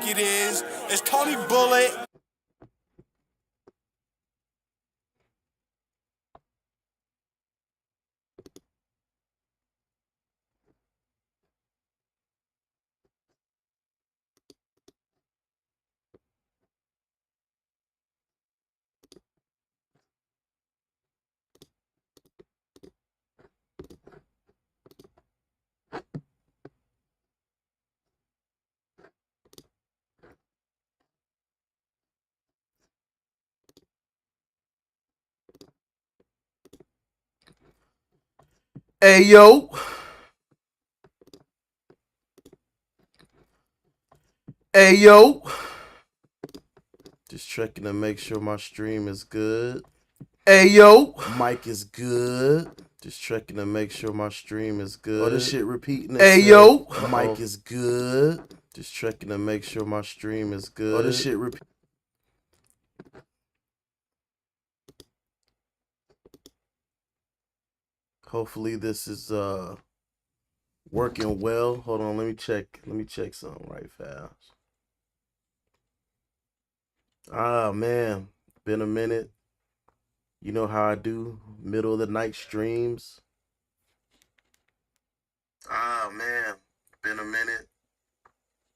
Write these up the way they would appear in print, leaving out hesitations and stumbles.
it is. It's Tony Bullet. Hey, yo. Hey, yo. Just checking to make sure my stream is good. Hey, yo. Mic is good. Just checking to make sure my stream is good. Oh, this shit repeating itself. Hey, yo. Mic is good. Just checking to make sure my stream is good. Oh, this shit repeat. Hopefully this is working well. Hold on, let me check something right fast. Ah, man, been a minute. You know how I do, middle of the night streams. Ah, man, been a minute.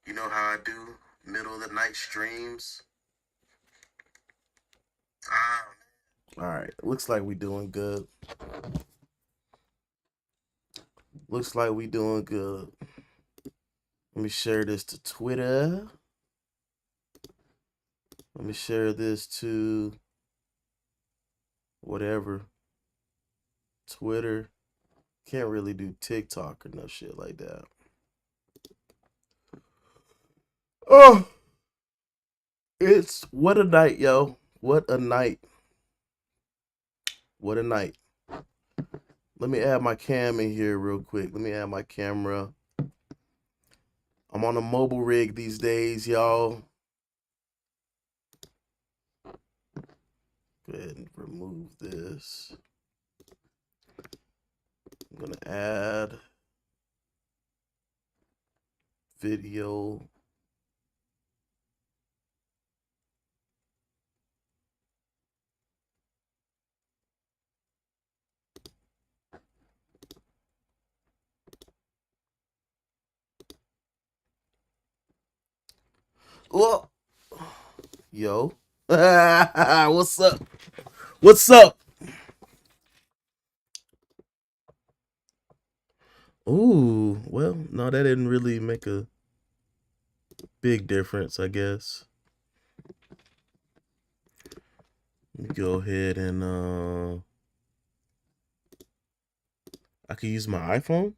You know how I do, middle of the night streams. Ah. All right, looks like we doing good. Looks like we doing good. Let me share this to Twitter. Let me share this to whatever. Twitter. Can't really do TikTok or no shit like that. Oh, it's what a night, yo. What a night. What a night. Let me add my cam in here real quick. Let me add my camera. I'm on a mobile rig these days, y'all. Go ahead and remove this. I'm gonna add video. Oh, yo. What's up? What's up? Ooh, well, no, that didn't really make a big difference, I guess. Let me go ahead and I can use my iPhone.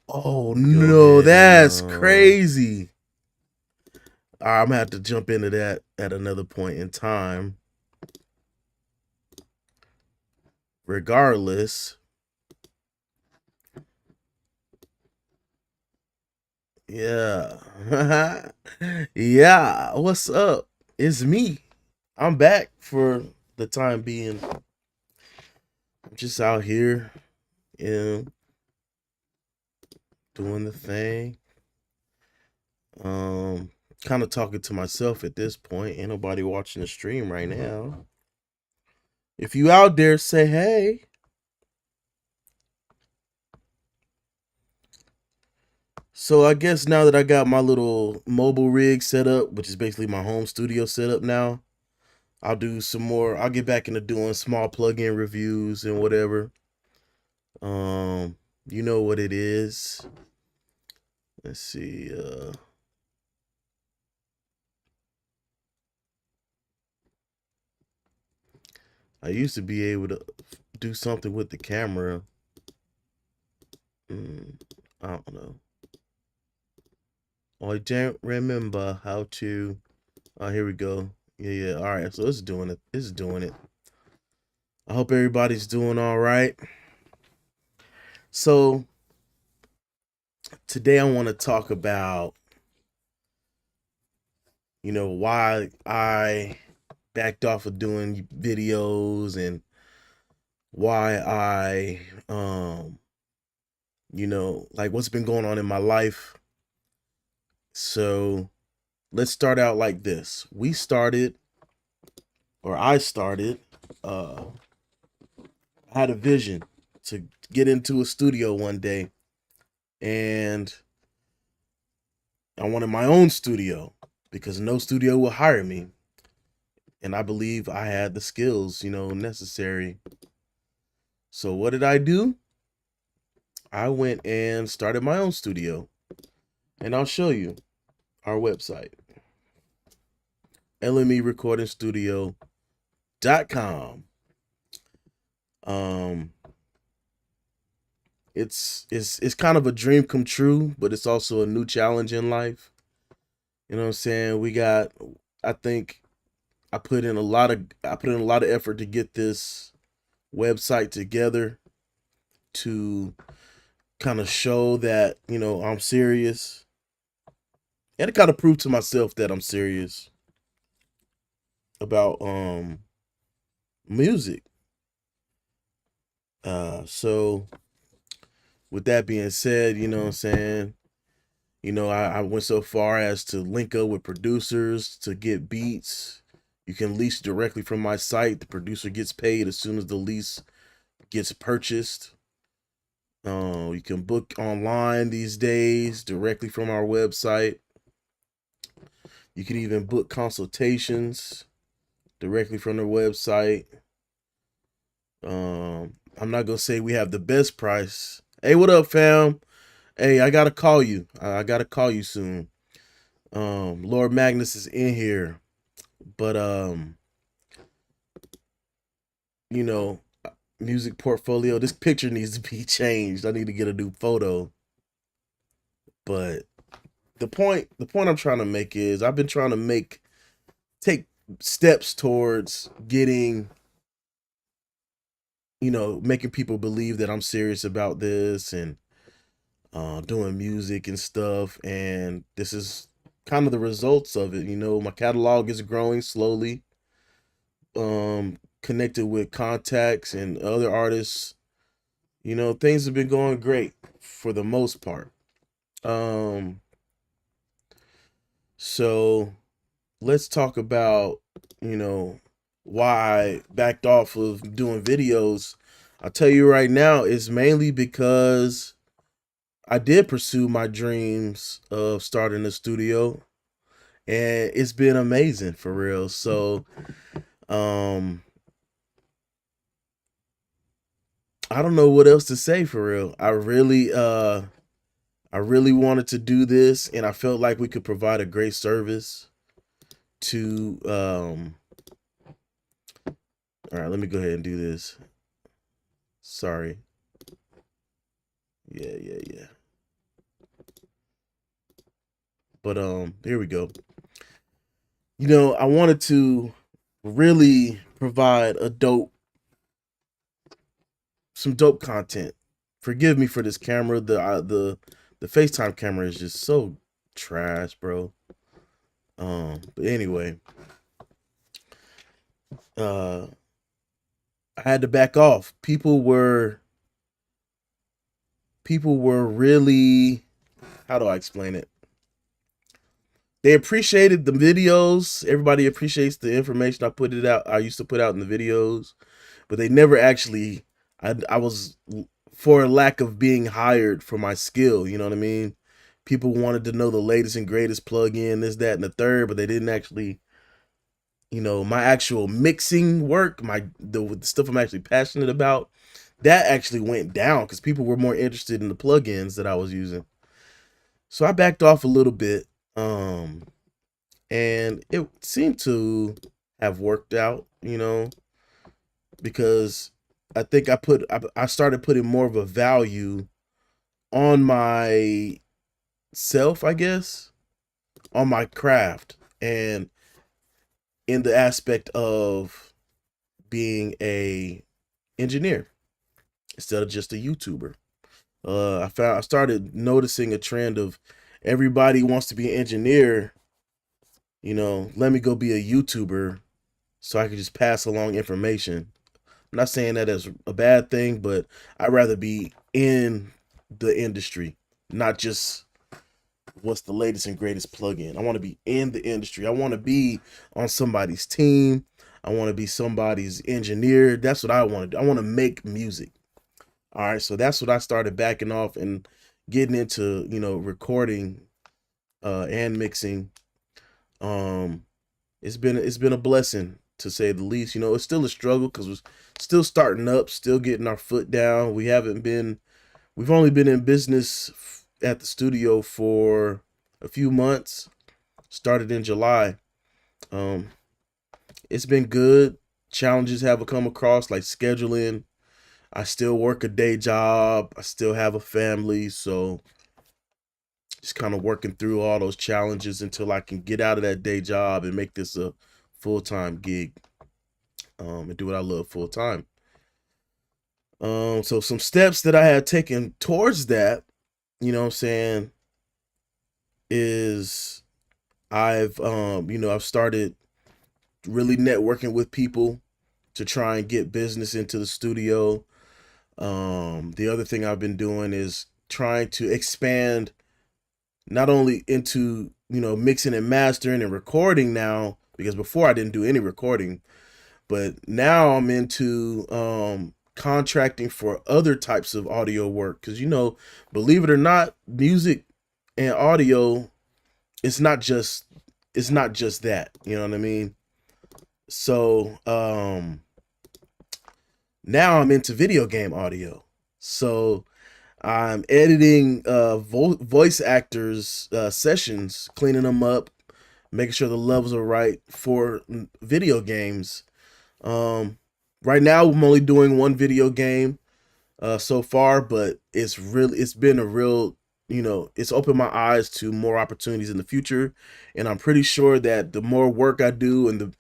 Oh no, that's crazy. I'm gonna have to jump into that at another point in time. Regardless, yeah. Yeah, what's up? It's me. I'm back for the time being. I'm just out here, doing the thing. Kind of talking to myself at this point. Ain't nobody watching the stream right now. If you out there, say hey. So I guess now that I got my little mobile rig set up, which is basically my home studio setup now, I'll do some more. I'll get back into doing small plugin reviews and whatever. You know what it is. Let's see. I used to be able to do something with the camera. I don't know. I don't remember how to. Oh, here we go. Yeah. All right. So it's doing it. It's doing it. I hope everybody's doing all right. So today I want to talk about, why I backed off of doing videos and why I, like what's been going on in my life So let's start out like this. I started, I had a vision to get into a studio one day, and I wanted my own studio because no studio will hire me. And I believe I had the skills, necessary. So what did I do? I went and started my own studio. And I'll show you our website. LMErecordingstudio.com. It's kind of a dream come true, but it's also a new challenge in life. You know what I'm saying? I think I put in a lot of effort to get this website together, to kind of show that, I'm serious, and to kind of prove to myself that I'm serious about music. So with that being said, you know what I'm saying? I went so far as to link up with producers to get beats. You can lease directly from my site. The producer gets paid as soon as the lease gets purchased. You can book online these days directly from our website. You can even book consultations directly from the website. I'm not gonna say we have the best price. Hey, what up, fam? Hey, I gotta call you. I gotta call you soon. Lord Magnus is in here, but you know, music portfolio. This picture needs to be changed. I need to get a new photo. But the point I'm trying to make is I've been trying to take steps towards getting, making people believe that I'm serious about this, and doing music and stuff. And this is kind of the results of it. My catalog is growing slowly. Connected with contacts and other artists. Things have been going great for the most part. Um, so let's talk about, why I backed off of doing videos. I'll tell you right now, it's mainly because I did pursue my dreams of starting a studio, and it's been amazing for real. So, um, I don't know what else to say for real. I really wanted to do this, and I felt like we could provide a great service to all right, let me go ahead and do this. Sorry. Yeah. But here we go. I wanted to really provide some dope content. Forgive me for this camera. The FaceTime camera is just so trash, bro. But anyway, I had to back off. People were really, how do I explain it? They appreciated the videos. Everybody appreciates the information I used to put out in the videos, but they never actually, I was, for lack of being hired for my skill, you know what I mean? People wanted to know the latest and greatest plug-in, this, that, and the third, but they didn't actually, my actual mixing work, the stuff I'm actually passionate about, that actually went down because people were more interested in the plugins that I was using. So I backed off a little bit, and it seemed to have worked out, because I think I started putting more of a value on my self, I guess, on my craft, and in the aspect of being a engineer instead of just a YouTuber. I started noticing a trend of everybody wants to be an engineer. Let me go be a YouTuber so I can just pass along information. I'm not saying that as a bad thing, but I'd rather be in the industry, not just what's the latest and greatest plugin. I want to be in the industry. I want to be on somebody's team. I want to be somebody's engineer. That's what I want to do. I want to make music. All right, so that's what I started backing off and getting into, recording and mixing. Um, it's been a blessing to say the least. It's still a struggle because we're still starting up, still getting our foot down. We've only been in business at the studio for a few months. Started in July. Um, it's been good. Challenges have come across like scheduling. I still work a day job. I still have a family, so just kind of working through all those challenges until I can get out of that day job and make this a full-time gig, and do what I love full time. So some steps that I had taken towards that, what I'm saying, is I've started really networking with people to try and get business into the studio. The other thing I've been doing is trying to expand not only into, mixing and mastering and recording now, because before I didn't do any recording, but now I'm into contracting for other types of audio work. Because, believe it or not, music and audio, it's not just that. You know what I mean? So now I'm into video game audio. So I'm editing voice actors sessions, cleaning them up, making sure the levels are right for video games. Um, right now I'm only doing one video game so far, but it's been a real, it's opened my eyes to more opportunities in the future, and I'm pretty sure that the more work I do and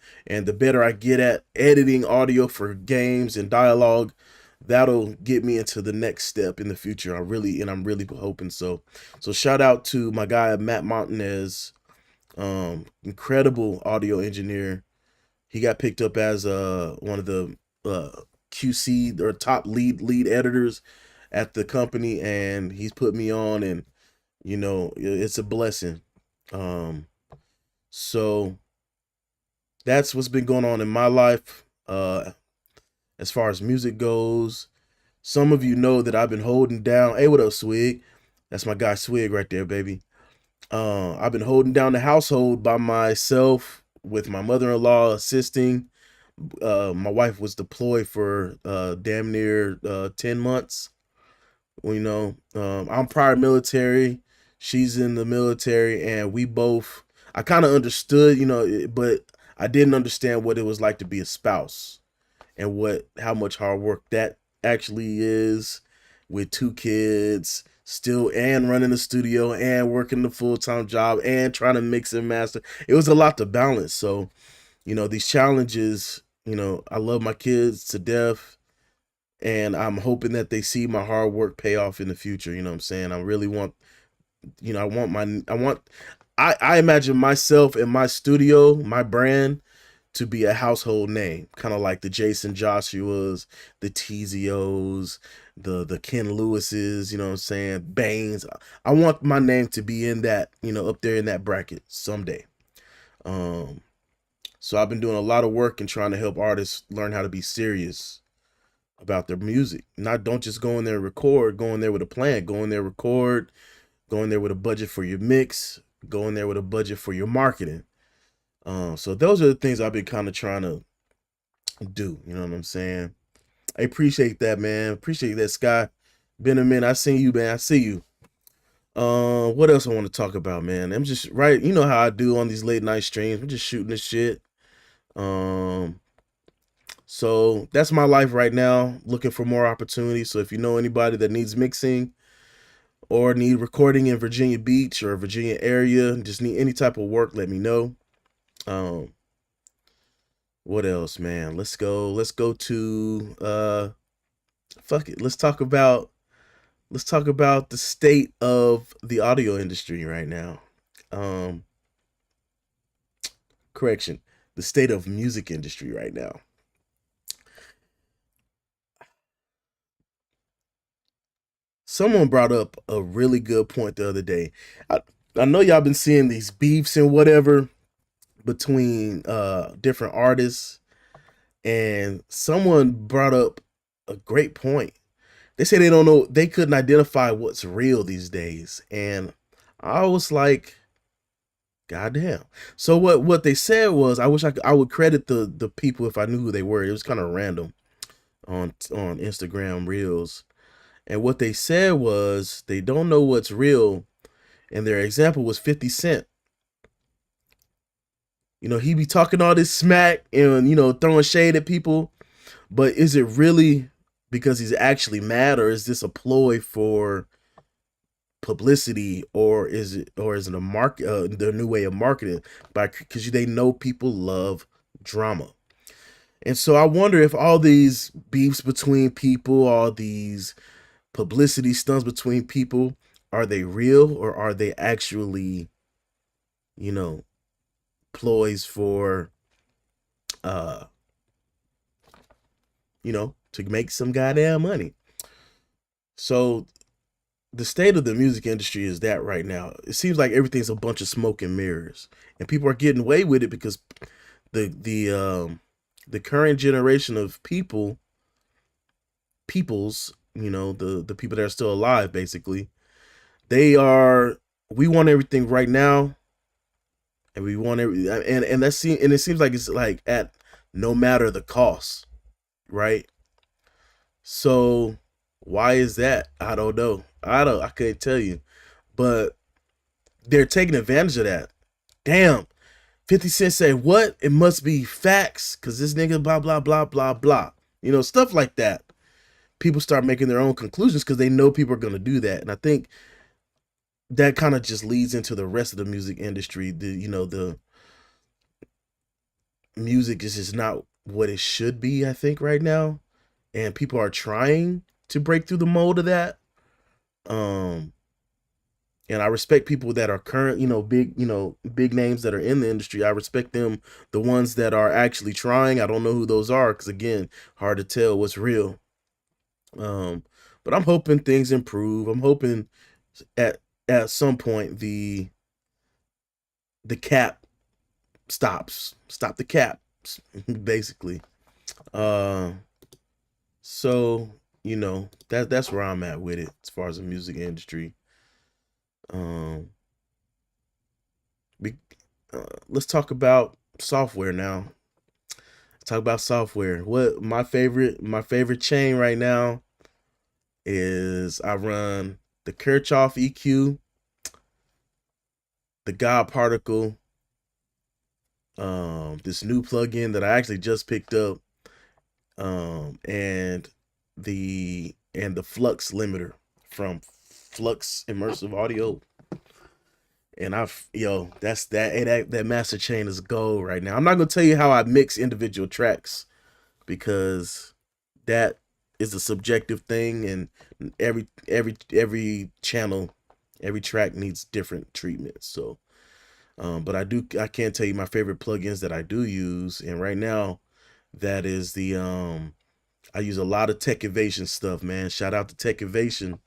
the better I get at editing audio for games and dialogue, that'll get me into the next step in the future. I'm really hoping so. So shout out to my guy Matt Montanez, incredible audio engineer. He got picked up as one of the QC or top lead editors at the company, and he's put me on, and it's a blessing. Um, so that's what's been going on in my life. As far as music goes, some of you know that I've been holding down. Hey, what up, Swig? That's my guy Swig right there, baby. I've been holding down the household by myself with my mother-in-law assisting. My wife was deployed for damn near 10 months. I'm prior military. She's in the military, and I kind of understood, but I didn't understand what it was like to be a spouse and how much hard work that actually is with two kids still, and running the studio and working the full-time job and trying to mix and master. It was a lot to balance. So, these challenges, I love my kids to death, and I'm hoping that they see my hard work pay off in the future. You know what I'm saying? I really want, I imagine myself and my studio, my brand, to be a household name, kind of like the Jason Joshuas, the TZOs, the Ken Lewises, you know what I'm saying, Baines. I want my name to be in that, up there in that bracket someday. Um, so I've been doing a lot of work and trying to help artists learn how to be serious about their music. Don't just go in there and record, go in there with a plan, go in there, record, go in there with a budget for your mix, go in there with a budget for your marketing. So those are the things I've been kind of trying to do. You know what I'm saying? I appreciate that, man. Appreciate that, Sky. Been a minute. I seen you, man. I see you. What else I want to talk about, man? I'm just right. You know how I do on these late night streams. I'm just shooting this shit. Um, so that's my life right now. Looking for more opportunities. So if you know anybody that needs mixing or need recording in Virginia Beach or Virginia area, just need any type of work, let me know. Um, what else, man? Let's go to fuck it. Let's talk about the state of the audio industry right now. Um, correction, the state of music industry right now. Someone brought up a really good point the other day. I know y'all been seeing these beefs and whatever between different artists, and someone brought up a great point. They say they don't know, they couldn't identify what's real these days, and I was like, goddamn. So what they said was, I wish I would credit the people if I knew who they were. It was kind of random on Instagram Reels, and what they said was they don't know what's real, and their example was 50 Cent. You know, he be talking all this smack and, you know, throwing shade at people, but is it really because he's actually mad, or is this a ploy for publicity, or is it a market, their new way of marketing, by because they know people love drama. And so I wonder if all these beefs between people, all these publicity stunts between people, are they real, or are they actually, you know, ploys for uh to make some goddamn money. So the state of the music industry is that right now. It seems like everything's a bunch of smoke and mirrors, and people are getting away with it because the current generation of peoples, the people that are still alive, basically, they are. We want everything right now, and we want and it seems like it's like at no matter the cost, right? So why is that? I don't know. I couldn't tell you. But they're taking advantage of that. Damn. 50 Cent say what? It must be facts, cause this nigga blah blah blah blah blah. Stuff like that. People start making their own conclusions because they know people are gonna do that. And I think that kind of just leads into the rest of the music industry. The music is just not what it should be, I think, right now. And people are trying to break through the mold of that. Um, and I respect people that are current, big names that are in the industry. I respect them, the ones that are actually trying. I don't know who those are because, again, hard to tell what's real. Um, but I'm hoping things improve. I'm hoping at at some point the cap stops. Stop the cap, basically. Uh, so that's where I'm at with it as far as the music industry. Um, we, let's talk about software now. Let's talk about software. What my favorite chain right now is, I run the Kirchhoff EQ, the God Particle, this new plugin that I actually just picked up, and the Flux limiter from Flux Immersive Audio. And that master chain is gold right now. I'm not gonna tell you how I mix individual tracks because that is a subjective thing, and every channel, every track needs different treatments. So, but I can't tell you my favorite plugins that I do use, and right now, that is I use a lot of Tech Evasion stuff, man. Shout out to Tech Evasion.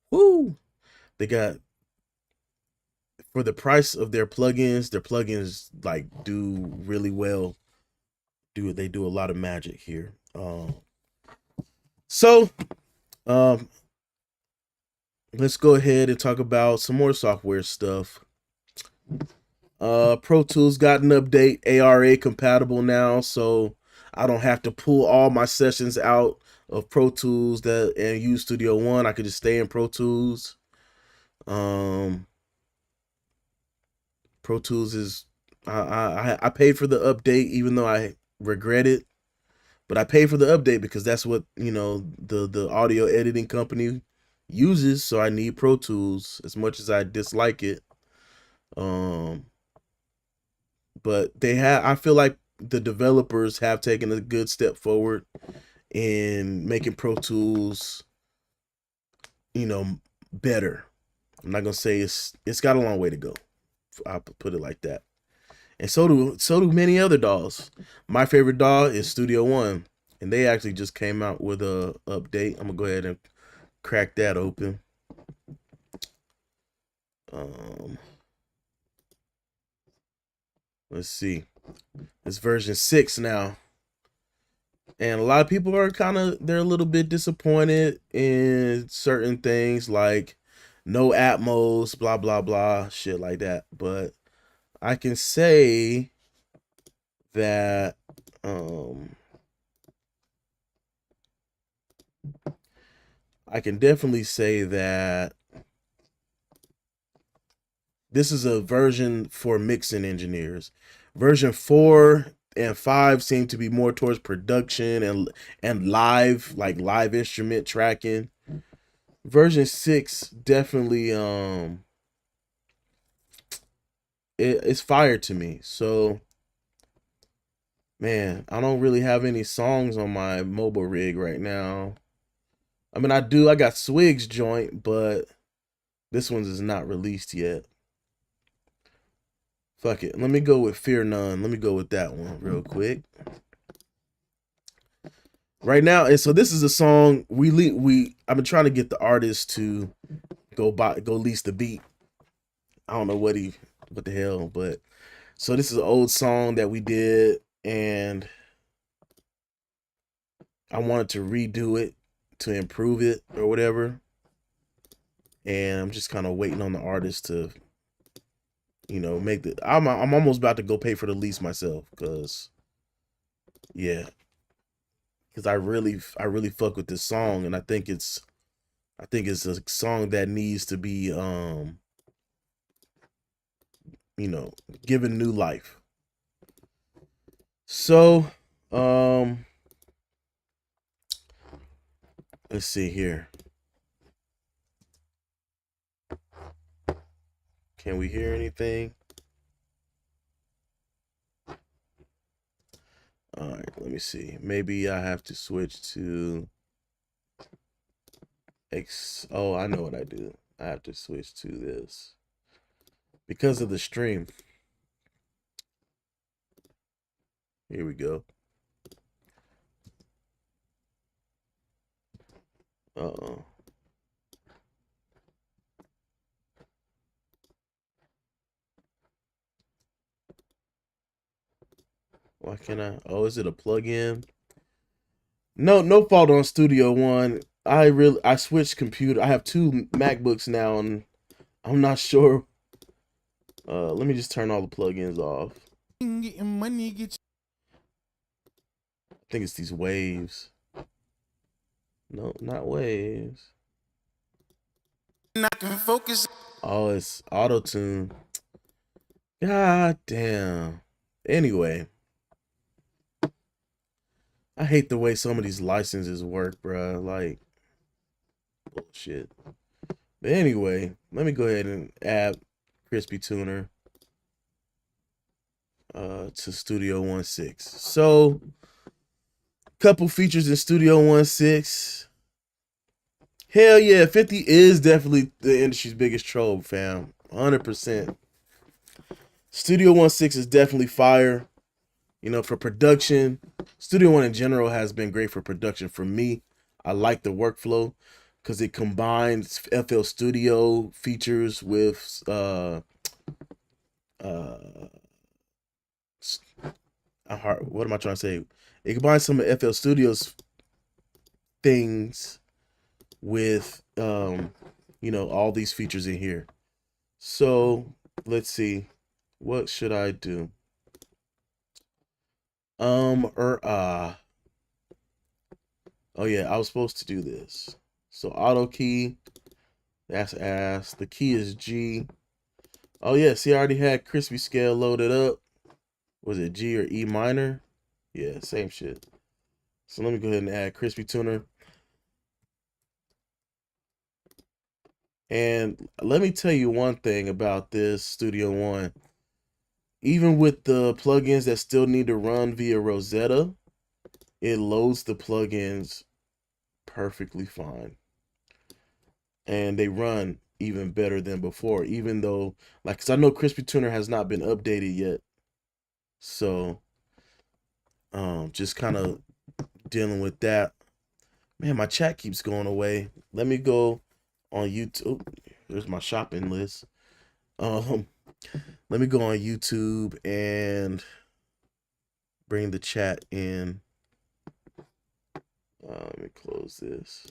Woo! They got, for the price of their plugins like do really well. They do a lot of magic here. So um, let's go ahead and talk about some more software stuff. Pro Tools got an update, ARA compatible now, so I don't have to pull all my sessions out of Pro Tools and use Studio One. I could just stay in Pro Tools. Um, Pro Tools is I paid for the update, even though I regret it. But I paid for the update because that's what the audio editing company uses. So I need Pro Tools as much as I dislike it. Um, but I feel like the developers have taken a good step forward in making Pro Tools, better. I'm not gonna say it's got a long way to go. I'll put it like that. And so do many other DAWs. My favorite DAW is Studio One, and they actually just came out with a update. I'm gonna go ahead and crack that open. Let's see. It's version 6 now. And a lot of people are they're a little bit disappointed in certain things like no Atmos, blah, blah, blah, shit like that. But I can say that I can definitely say that this is a version for mixing engineers. Version 4 and 5 seem to be more towards production and live, like live instrument tracking. Version 6 definitely it's fire to me. So man, I don't really have any songs on my mobile rig right now. I mean, I got Swig's joint, but this one's is not released yet. Fuck it. Let me go with Fear None. Let me go with that one real quick. Right now, and so this is a song I've been trying to get the artist to go lease the beat. I don't know what the hell, but so this is an old song that we did, and I wanted to redo it to improve it or whatever. And I'm just kind of waiting on the artist to, make the. I'm almost about to go pay for the lease myself, because I really fuck with this song, and I think it's a song that needs to be given new life. So let's see here. Can we hear anything? All right, let me see. Maybe I have to switch to Oh, I know what I do. I have to switch to this because of the stream. Here we go. Uh-oh. Why can't I? Oh, is it a plug-in? No fault on Studio One. I switched computer. I have 2 MacBooks now, and I'm not sure. Let me just turn all the plugins off. I think it's these waves. No, not waves. I can focus. Oh, it's auto-tune. God damn. Anyway, I hate the way some of these licenses work, bruh. Like, bullshit. But anyway, let me go ahead and add Crispy Tuner to Studio 1.6. So, couple features in Studio 1.6. Hell yeah, 50 is definitely the industry's biggest troll, fam. 100%. Studio 1.6 is definitely fire. For production. Studio One in general has been great for production for me. I like the workflow because it combines FL Studio features with what am I trying to say? It combines some of FL Studio's things with all these features in here. So let's see, what should I do? Oh yeah, I was supposed to do this. So auto key, that's ass. The key is G. Oh yeah, see, I already had Crispy Scale loaded up. Was it G or E minor? Yeah, same shit. So let me go ahead and add Crispy Tuner. And let me tell you one thing about this Studio One. Even with the plugins that still need to run via Rosetta, it loads the plugins perfectly fine. And they run even better than before, even though, like, because I know Crispy Tuner has not been updated yet. So, just kind of dealing with that. Man, my chat keeps going away. Let me go on YouTube. There's my shopping list. Let me go on YouTube and bring the chat in. Let me close this.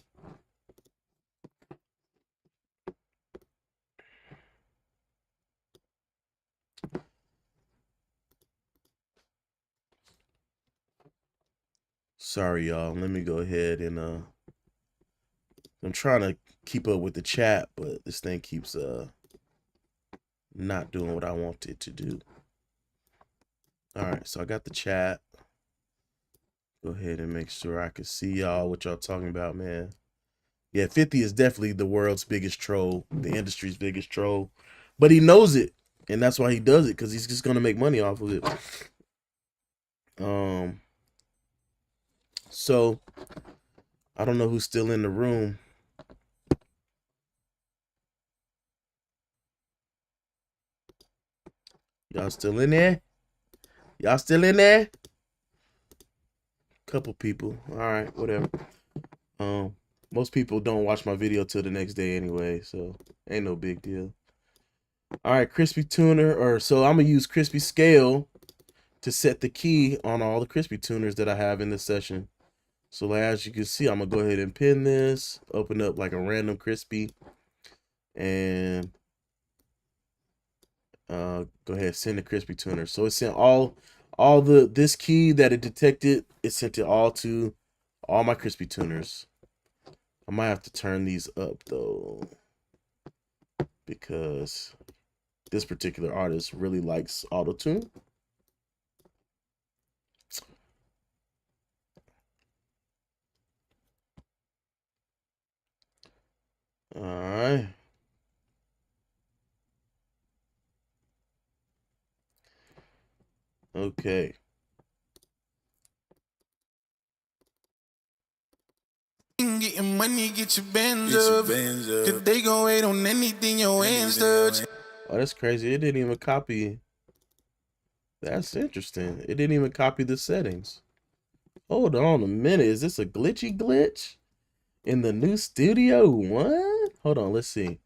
Sorry, y'all. Let me go ahead and I'm trying to keep up with the chat, but this thing keeps not doing what I want it to do. All right, so I got the chat. Go ahead and make sure I can see y'all, what y'all talking about, man. Yeah, 50 is definitely the world's biggest troll, the industry's biggest troll. But he knows it, and that's why he does it, because he's just gonna make money off of it. So I don't know who's still in the room. Y'all still in there? Y'all still in there? Couple people. All right, whatever. Most people don't watch my video till the next day anyway, so ain't no big deal. All right, crispy tuner, so I'm gonna use crispy scale to set the key on all the crispy tuners that I have in this session. So as you can see, I'm gonna go ahead and pin this, open up like a random crispy, and go ahead and send the crispy tuner. So it sent all this key that it detected, it sent it all to all my crispy tuners. I might have to turn these up though, because this particular artist really likes auto-tune. All right. Okay. Getting money, get your bands up. Cause they gon' wait on anything your hands touch. Oh, that's crazy. It didn't even copy. That's interesting. It didn't even copy the settings. Hold on a minute. Is this a glitchy glitch in the new Studio One? Hold on. Let's see.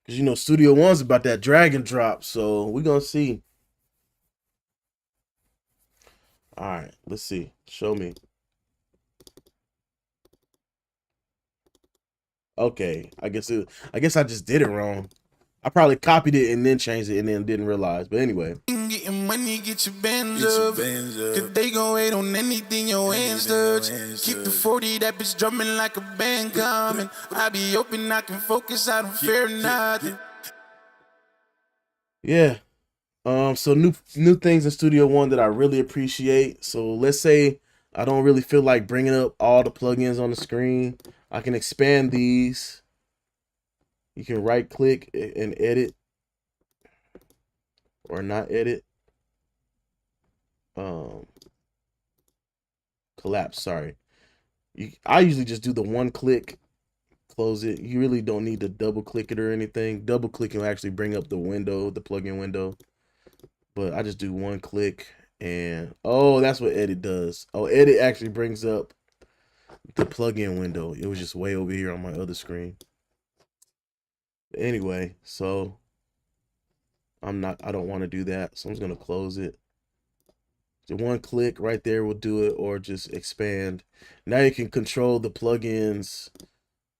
Because, you know, Studio One's about that drag and drop. So we're going to see. All right. Let's see. Show me. Okay. I guess I just did it wrong. I probably copied it and then changed it and then didn't realize. But anyway. Getting money, get your bands up. Cause they gon' wait on anything your hands touch. Keep the 40, that bitch drumming like a band coming. I be open, I can focus, I don't fear nothing. Yeah. So new things in Studio One that I really appreciate. So let's say I don't really feel like bringing up all the plugins on the screen. I can expand these. You can right click and edit or not edit. Collapse, sorry. I usually just do the one click, close it. You really don't need to double click it or anything. Double clicking will actually bring up the window, the plugin window. But I just do one click and oh, that's what edit does. Oh, edit actually brings up the plugin window. It was just way over here on my other screen. Anyway, so I don't want to do that. So I'm just going to close it. The one click right there will do it, or just expand. Now you can control the plugins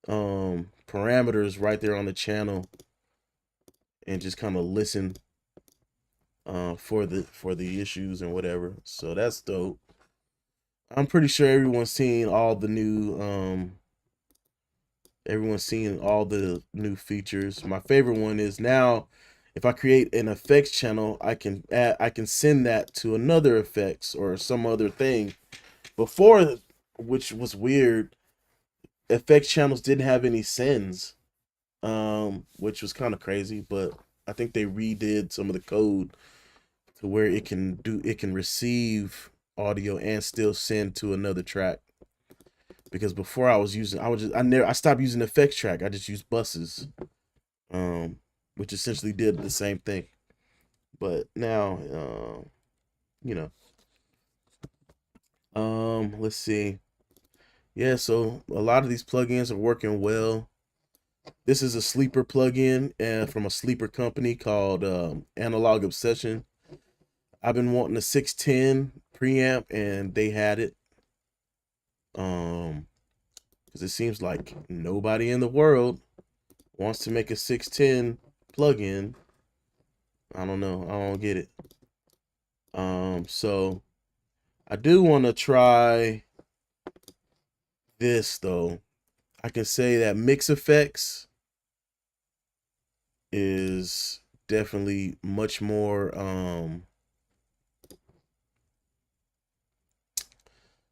parameters right there on the channel and just kind of listen for the issues and whatever. So that's dope. I'm pretty sure everyone's seen all the new features. My favorite one is now if I create an effects channel, I can send that to another effects or some other thing. Before, which was weird, effects channels didn't have any sends, which was kind of crazy, but I think they redid some of the code to where it can receive audio and still send to another track. Because before I stopped using effects track. I just used buses, which essentially did the same thing. But now, you know, let's see. yeah, so a lot of these plugins are working well. This is a sleeper plugin from a sleeper company called Analog Obsession. I've been wanting a 610 preamp, and they had it. Because it seems like nobody in the world wants to make a 610 plugin. I don't know. I don't get it. So I do want to try this though. I can say that Mix Effects is definitely much more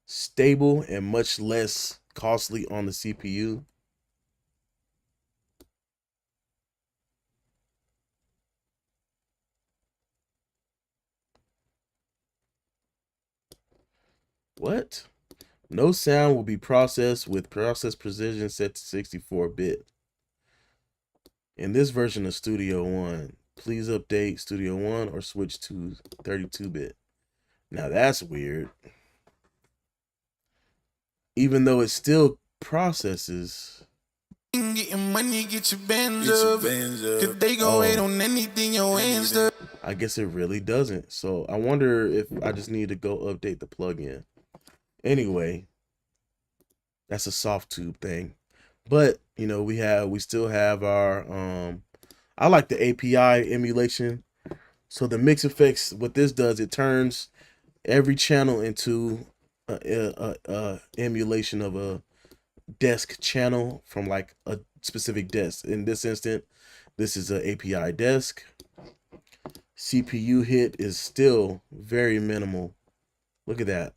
stable and much less costly on the CPU. What? No sound will be processed with process precision set to 64-bit. In this version of Studio One, please update Studio One or switch to 32-bit. Now that's weird. Even though it still processes. Getting money, get your bands up. Cause they gon' wait on anything your hands do. I guess it really doesn't. So I wonder if I just need to go update the plugin. Anyway, that's a soft tube thing. But you know, we still have our I like the API emulation. So the Mix Effects, what this does, it turns every channel into a emulation of a desk channel from like a specific desk. In this instant, this is a API desk. CPU hit is still very minimal. Look at that.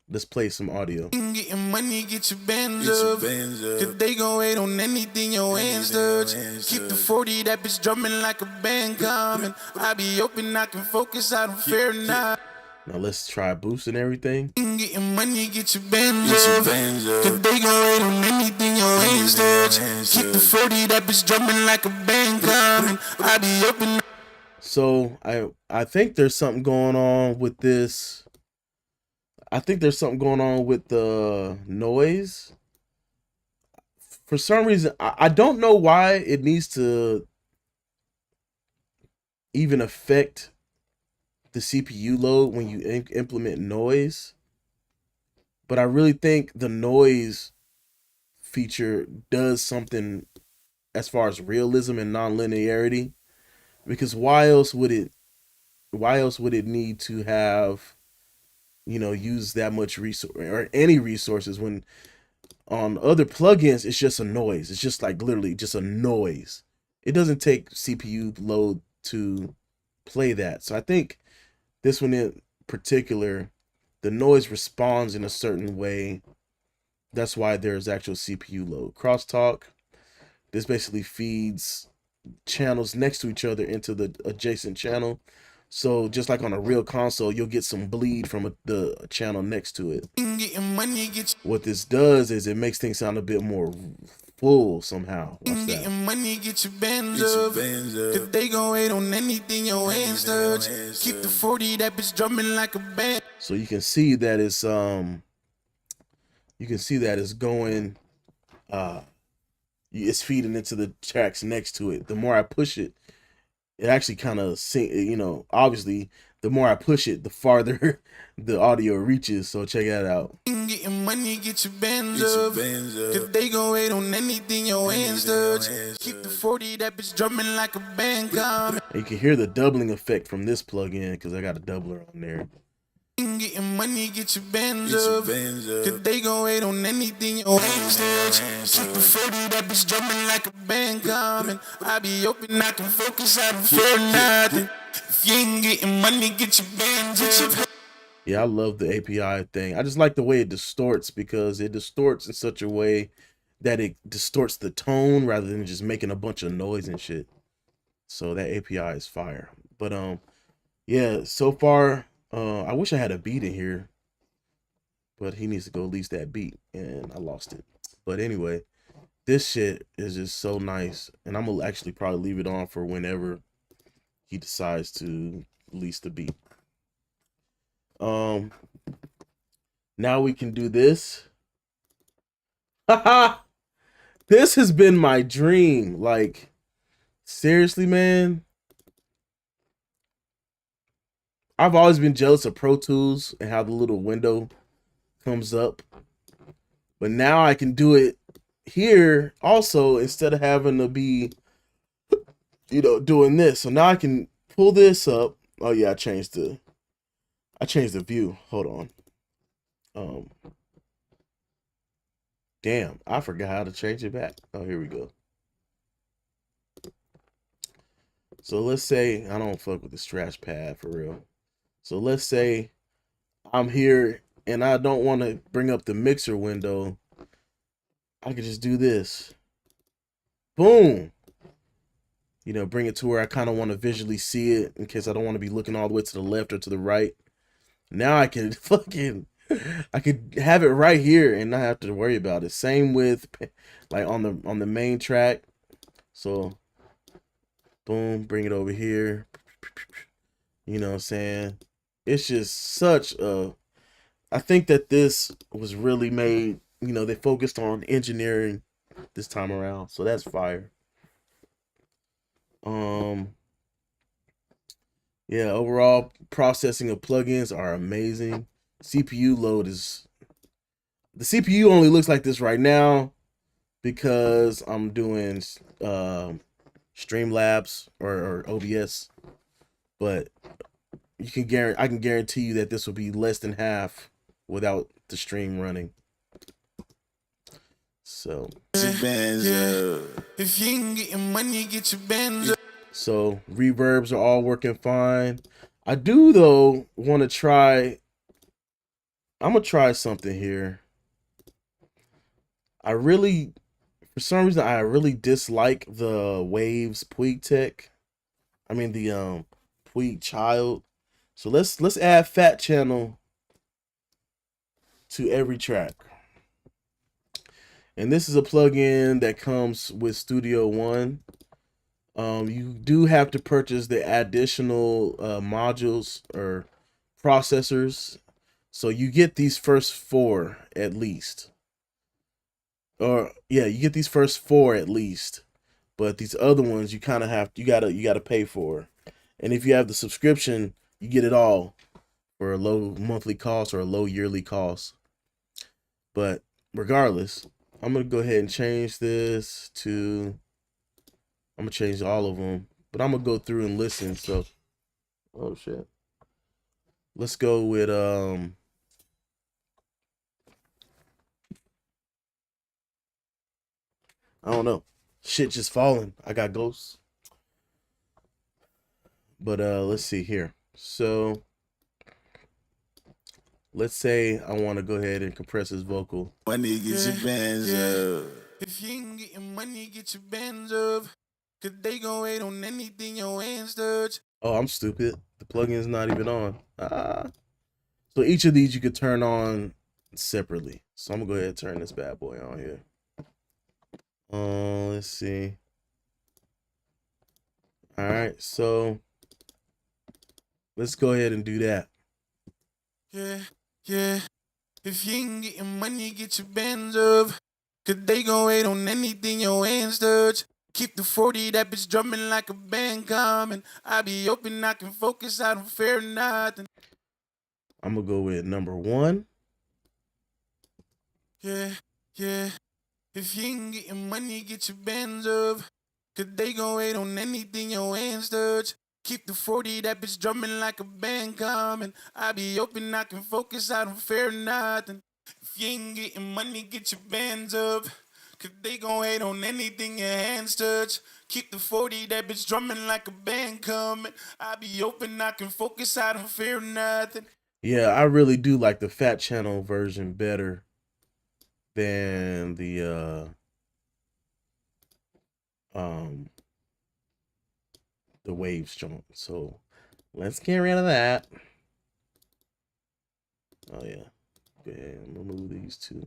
Let's play some audio. Getting money, get your bands up. Cause they gon' wait on anything your hands touch. Keep the 40, that bitch drumming like a band coming. I be open, I can focus, I don't fear not. Now let's try boosting everything. Getting money, get your bands up. Cause they gon' wait on anything your hands touch. Keep the 40, that bitch drumming like a band coming. I be open. So I think there's something going on with this. I think there's something going on with the noise. For some reason, I don't know why it needs to even affect the CPU load when you implement noise. But I really think the noise feature does something as far as realism and non-linearity. Because why else would it need to have, use that much resource or any resources when on other plugins it's just a noise. It's just like literally just a noise. It doesn't take CPU load to play that. So I think this one in particular, the noise responds in a certain way. That's why there's actual CPU load. Crosstalk, this basically feeds channels next to each other into the adjacent channel. So just like on a real console, you'll get some bleed from the channel next to it. What this does is it makes things sound a bit more full somehow. Watch that. Money, get your bands up. Cause they gon' wait on anything your hands touch. Keep the 40, that bitch drumming like a band. So you can see that it's going it's feeding into the tracks next to it. The more I push it, it actually kind of obviously the more I push it, the farther the audio reaches. So check that out. Getting money, get your bands up. Cause they gon' wait on anything your hands touch. Keep the 40, that bitch drumming like a band coming. You can hear the doubling effect from this plugin because I got a doubler on there. Getting money, get your bands up. Cause they gon' wait on anything your hands touch. Keep the 40, that bitch drumming like a band coming. I be open, I can focus, I don't fear nothing. If you ain't getting money, get your bands up. Yeah, I love the API thing. I just like the way it distorts because it distorts in such a way that it distorts the tone rather than just making a bunch of noise and shit. So that API is fire. But yeah, so far I wish I had a beat in here, but he needs to go lease that beat and I lost it. But anyway, this shit is just so nice, and I'm gonna actually probably leave it on for whenever he decides to lease the beat. Now we can do this. Haha. This has been my dream. Like, seriously, man. I've always been jealous of Pro Tools and how the little window comes up. But now I can do it here also instead of having to be, doing this. So now I can pull this up. Oh yeah, I changed the view. Hold on. Damn, I forgot how to change it back. Oh, here we go. So let's say I don't fuck with the scratch pad for real. So let's say I'm here and I don't want to bring up the mixer window. I could just do this. Boom. Bring it to where I kind of want to visually see it in case I don't want to be looking all the way to the left or to the right. Now I can I could have it right here and not have to worry about it. Same with like on the main track. So boom, bring it over here. You know what I'm saying? It's just such a, I think that this was really made, they focused on engineering this time around. So that's fire. Yeah, overall processing of plugins are amazing. CPU load is, the CPU only looks like this right now because I'm doing Streamlabs or OBS, but I can guarantee you that this will be less than half without the stream running. So if you ain't getting money, get your bands up. So reverbs are all working fine. I do though want to try. I'm gonna try something here. For some reason, I really dislike the Waves Puig Tech. I mean the Puig Child. So let's add Fat Channel to every track. And this is a plugin that comes with Studio One. You do have to purchase the additional modules or processors. So you get these first 4 at least. Or yeah, you get these first 4 at least. But these other ones you kind of you gotta pay for. And if you have the subscription, you get it all for a low monthly cost or a low yearly cost. But regardless, I'm gonna go ahead and change this to, I'm gonna change all of them, but I'm gonna go through and listen. So, oh shit, let's go with I don't know, shit just falling. I got ghosts, but let's see here. So, let's say I want to go ahead and compress his vocal. Money, get your bands up. If you ain't getting money, get your bands up. Cause they gon' wait on anything your hands touch. Oh, I'm stupid. The plugin's not even on. So each of these you could turn on separately. So I'm gonna go ahead and turn this bad boy on here. Let's see. All right, so let's go ahead and do that. Yeah. If you ain't getting money, get your bands up. Cause they gon' wait on anything your hands touch. Keep the 40, that bitch drumming like a band coming. I be open, I can focus, I don't fear nothing. I'm gonna go with number 1. Yeah. If you ain't getting money, get your bands up. Cause they gon' wait on anything your hands touch. Keep the 40, that bitch drumming like a band coming. I be open, I can focus, I don't fear nothing. If you ain't getting money, get your bands up. Cause they gon' hate on anything your hands touch. Keep the 40, that bitch drumming like a band coming. I be open, I can focus, I don't fear nothing. Yeah, I really do like the Fat Channel version better than the Waves joint. So let's get rid of that. Oh yeah. Okay, I'm gonna move these two.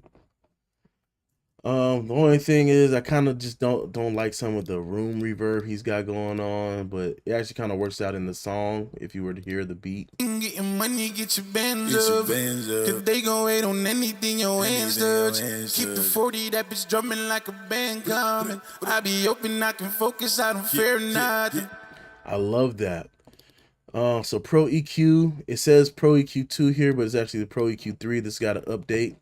The only thing is I kind of just don't like some of the room reverb he's got going on, but it actually kind of works out in the song if you were to hear the beat. Getting money, get your bands up. Cause they gon' wait on anything your hands touch. Keep the 40, that bitch drumming like a band coming. I be open, I can focus, I don't fear nothing. I love that. So Pro EQ, it says Pro EQ 2 here, but it's actually the Pro EQ 3 that's got an update.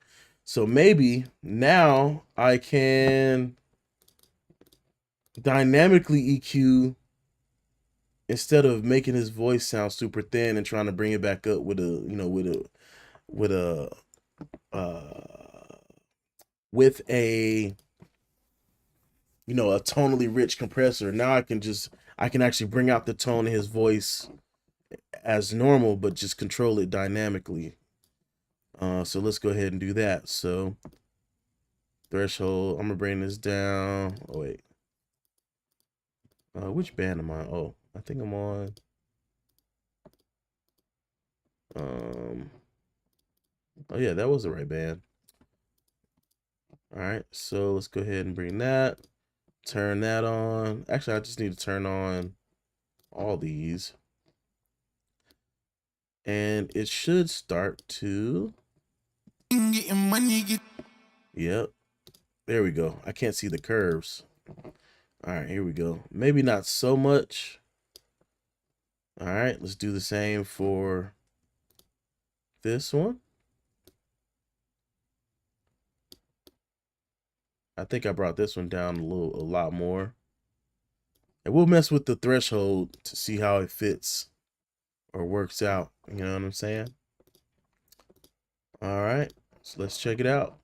So maybe now I can dynamically EQ instead of making his voice sound super thin and trying to bring it back up with a, with a a tonally rich compressor. Now I can actually bring out the tone of his voice as normal, but just control it dynamically. So let's go ahead and do that. So threshold, I'm gonna bring this down. Oh wait, which band am I? Oh, I think I'm on. Oh yeah, that was the right band. All right, so let's go ahead and bring that. Turn that on. Actually, I just need to turn on all these. And it should start to. Yep. There we go. I can't see the curves. All right, here we go. Maybe not so much. All right, let's do the same for this one. I think I brought this one down a lot more. And we'll mess with the threshold to see how it fits or works out. You know what I'm saying? All right, so let's check it out.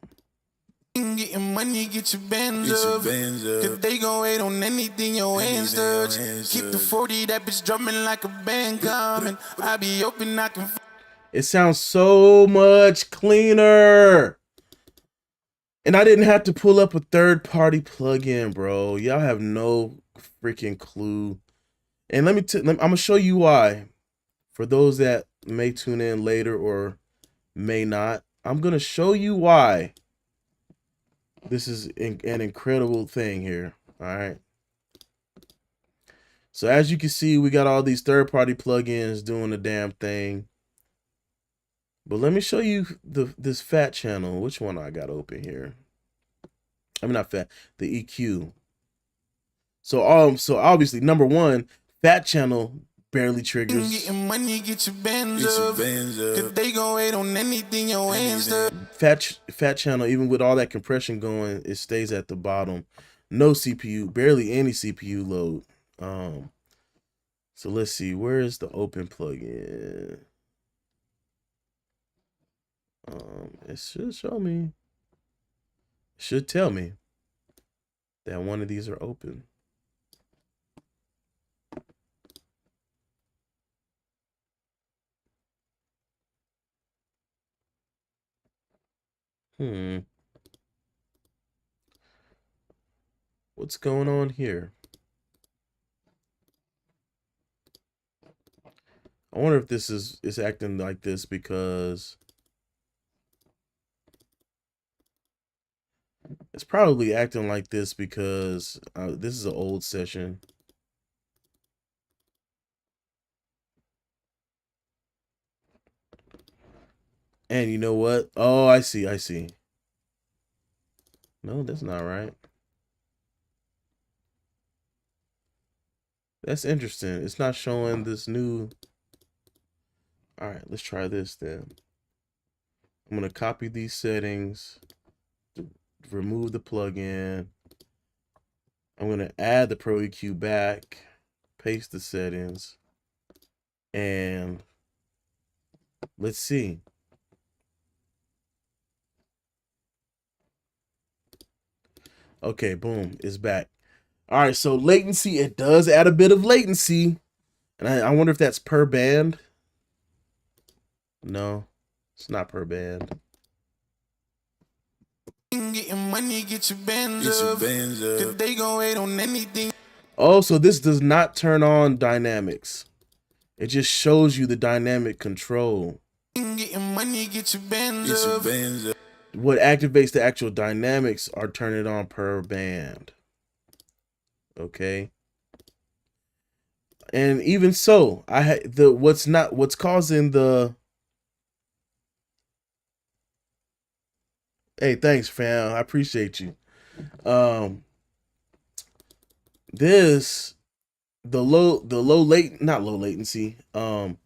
Getting money, get your bands up. Cause they gon' wait on anything your hands touch. Keep the 40, that bitch drumming like a band coming. I be open, I can. It sounds so much cleaner. And I didn't have to pull up a third-party plugin, bro. Y'all have no freaking clue. And I'm gonna show you why. For those that may tune in later or may not, I'm gonna show you why this is an incredible thing here. All right. So as you can see, we got all these third-party plugins doing the damn thing. But let me show you this fat channel. Which one I got open here? I mean, not fat, the EQ. So obviously, number one, fat channel barely triggers. Getting money, get your bands up. Cause they gon' wait on anything your hands touch. Fat channel, even with all that compression going, it stays at the bottom. No CPU, barely any CPU load. So let's see, where is the open plugin? It should show me. It should tell me that one of these are open. What's going on here? I wonder if this is acting like this because it's probably acting like this because this is an old session. And you know what? Oh, I see. No, that's not right. That's interesting. It's not showing this new. All right, let's try this then. I'm going to copy these settings, remove the plugin. I'm going to add the Pro EQ back, paste the settings, and let's see. Okay, boom, it's back. All right, so latency, it does add a bit of latency. And I wonder if that's per band. No, it's not per band. Getting money, get your bands up. Cause they gon' wait on anything. Oh, so this does not turn on dynamics. It just shows you the dynamic control. Getting money, get your bands up. what activates the actual dynamics are turn it on per band. Okay. And even so, what's causing the. Hey, thanks, fam. I appreciate you. This the not low latency. The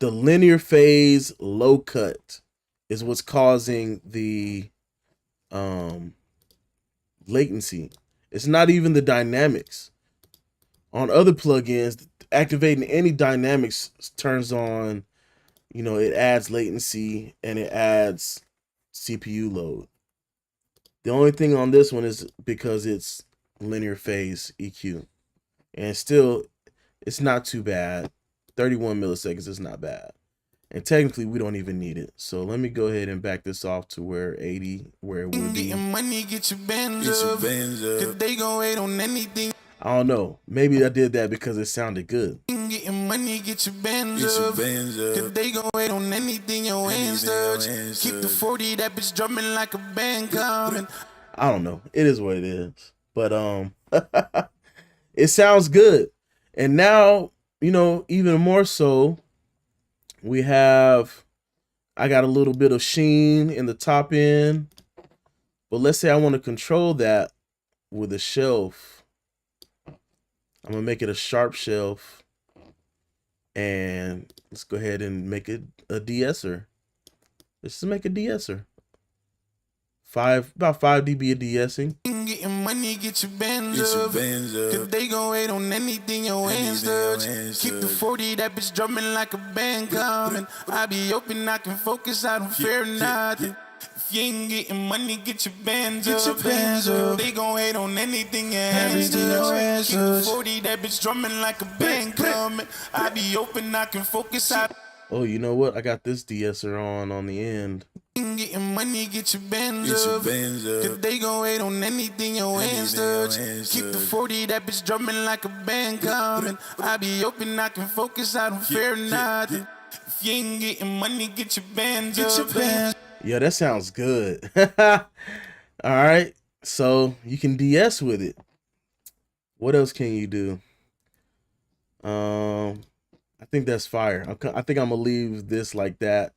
linear phase low cut is what's causing the latency. It's not even the dynamics. On other plugins, activating any dynamics turns on, it adds latency and it adds CPU load. The only thing on this one is because it's linear phase EQ. And still, it's not too bad. 31 milliseconds is not bad. And technically, we don't even need it. So let me go ahead and back this off to where it would be. Money, get your bands up. Cause they gon' wait on anything. I don't know. Maybe I did that because it sounded good. Getting money, get your bands up. Cause they gon' wait on anything your hands touch. Keep the 40, that bitch drumming like a band coming. I don't know. It is what it is. But it sounds good. And now, even more so, I got a little bit of sheen in the top end. But let's say I want to control that with a shelf. I'm going to make it a sharp shelf. And let's go ahead and make it a De-Esser. Let's just make a De-Esser. About 5 dB of de-essing. Getting money, get your bands up. Cause they gon' wait on anything your hands touch. Keep the 40, that bitch drumming like a band coming. I be open, I can focus, I don't fear nothing. If you ain't getting money, get your bands up. They gon' wait on anything your hands touch. Keep the 40, that bitch drumming like a band coming. I be open, I can focus, Oh, you know what? I got this De-Esser on the end. Getting money, get your bands up. Cause they gon' wait on anything your hands touch. Keep the 40, that bitch drumming like a band coming. I be open, I can focus, I don't fear nothing. If you ain't getting money, get your bands up. Yeah, that sounds good. All right. So you can DS with it. What else can you do? I think that's fire. I think I'm gonna leave this like that,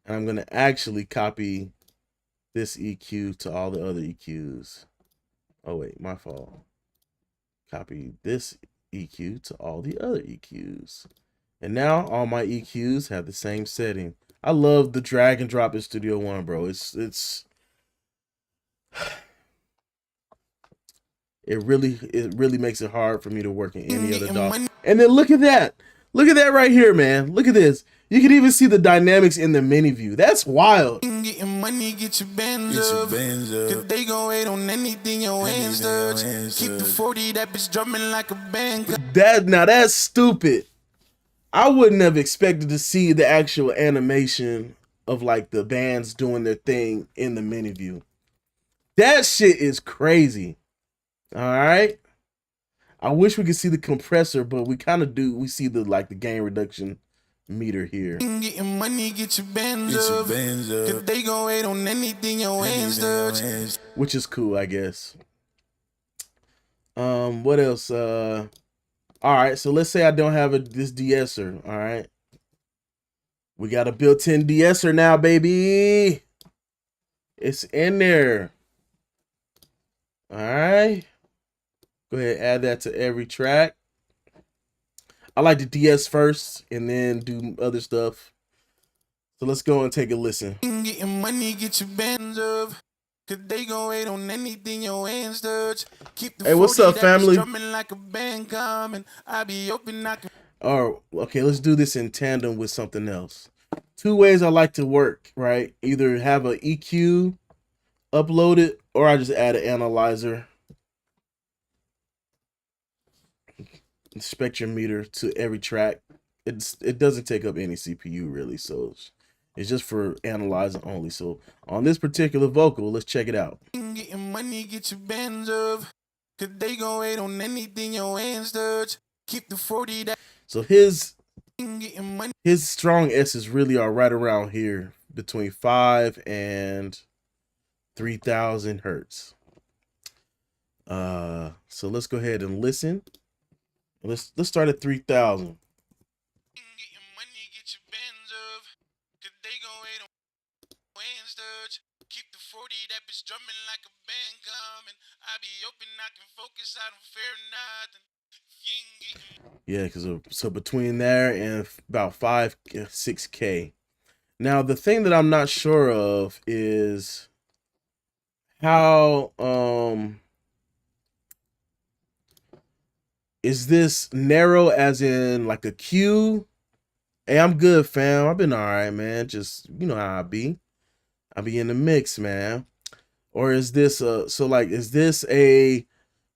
and I'm gonna actually copy this EQ to all the other EQs. Oh wait, my fault. Copy this EQ to all the other EQs. And now all my EQs have the same setting. I love the drag and drop in Studio One, bro. It really makes it hard for me to work in any other DAW. And then look at that. Look at that right here, man. Look at this. You can even see the dynamics in the mini view. That's wild. Getting money, get your bands up. Cause they gon' wait on anything your hands touch. Keep the 40, that bitch drumming like a band. Now that's stupid. I wouldn't have expected to see the actual animation of like the bands doing their thing in the mini view. That shit is crazy. All right. I wish we could see the compressor, but we kind of do. We see the gain reduction meter here. Getting money, get your bands up. Cause they gon' wait on anything your hands touch. Which is cool, I guess. What else? All right, so let's say I don't have this De-Esser. All right, we got a built-in De-Esser now, baby. It's in there. All right, go ahead and add that to every track. I like to DS first and then do other stuff. So let's go and take a listen. Getting money, get your bands up. Cause they gon' wait on anything your hands touch. Keep the hey, what's up, family? Drumming like a band coming. I be open, I can. Oh, okay, let's do this in tandem with something else. 2 ways I like to work, right? Either have an EQ uploaded or I just add an analyzer. Spectrum meter to every track. It doesn't take up any CPU really, so it's just for analyzing only. So on this particular vocal, let's check it out. Getting money, get your bands up. Cause they gon' wait on anything your hands touch. Keep the 40 that. So his strong S's really are right around here between 5 and 3,000 hertz. So let's go ahead and listen. Let's start at 3,000. Keep the 40, that bitch drumming like a band coming. I be open, I can focus, I don't fear nothing. Yeah, because so between there and about 6K. Now the thing that I'm not sure of is how is this narrow as in like a Q? Hey, I'm good, fam. I've been all right, man. Just, you know how I be. I be in the mix, man. Or is this is this a,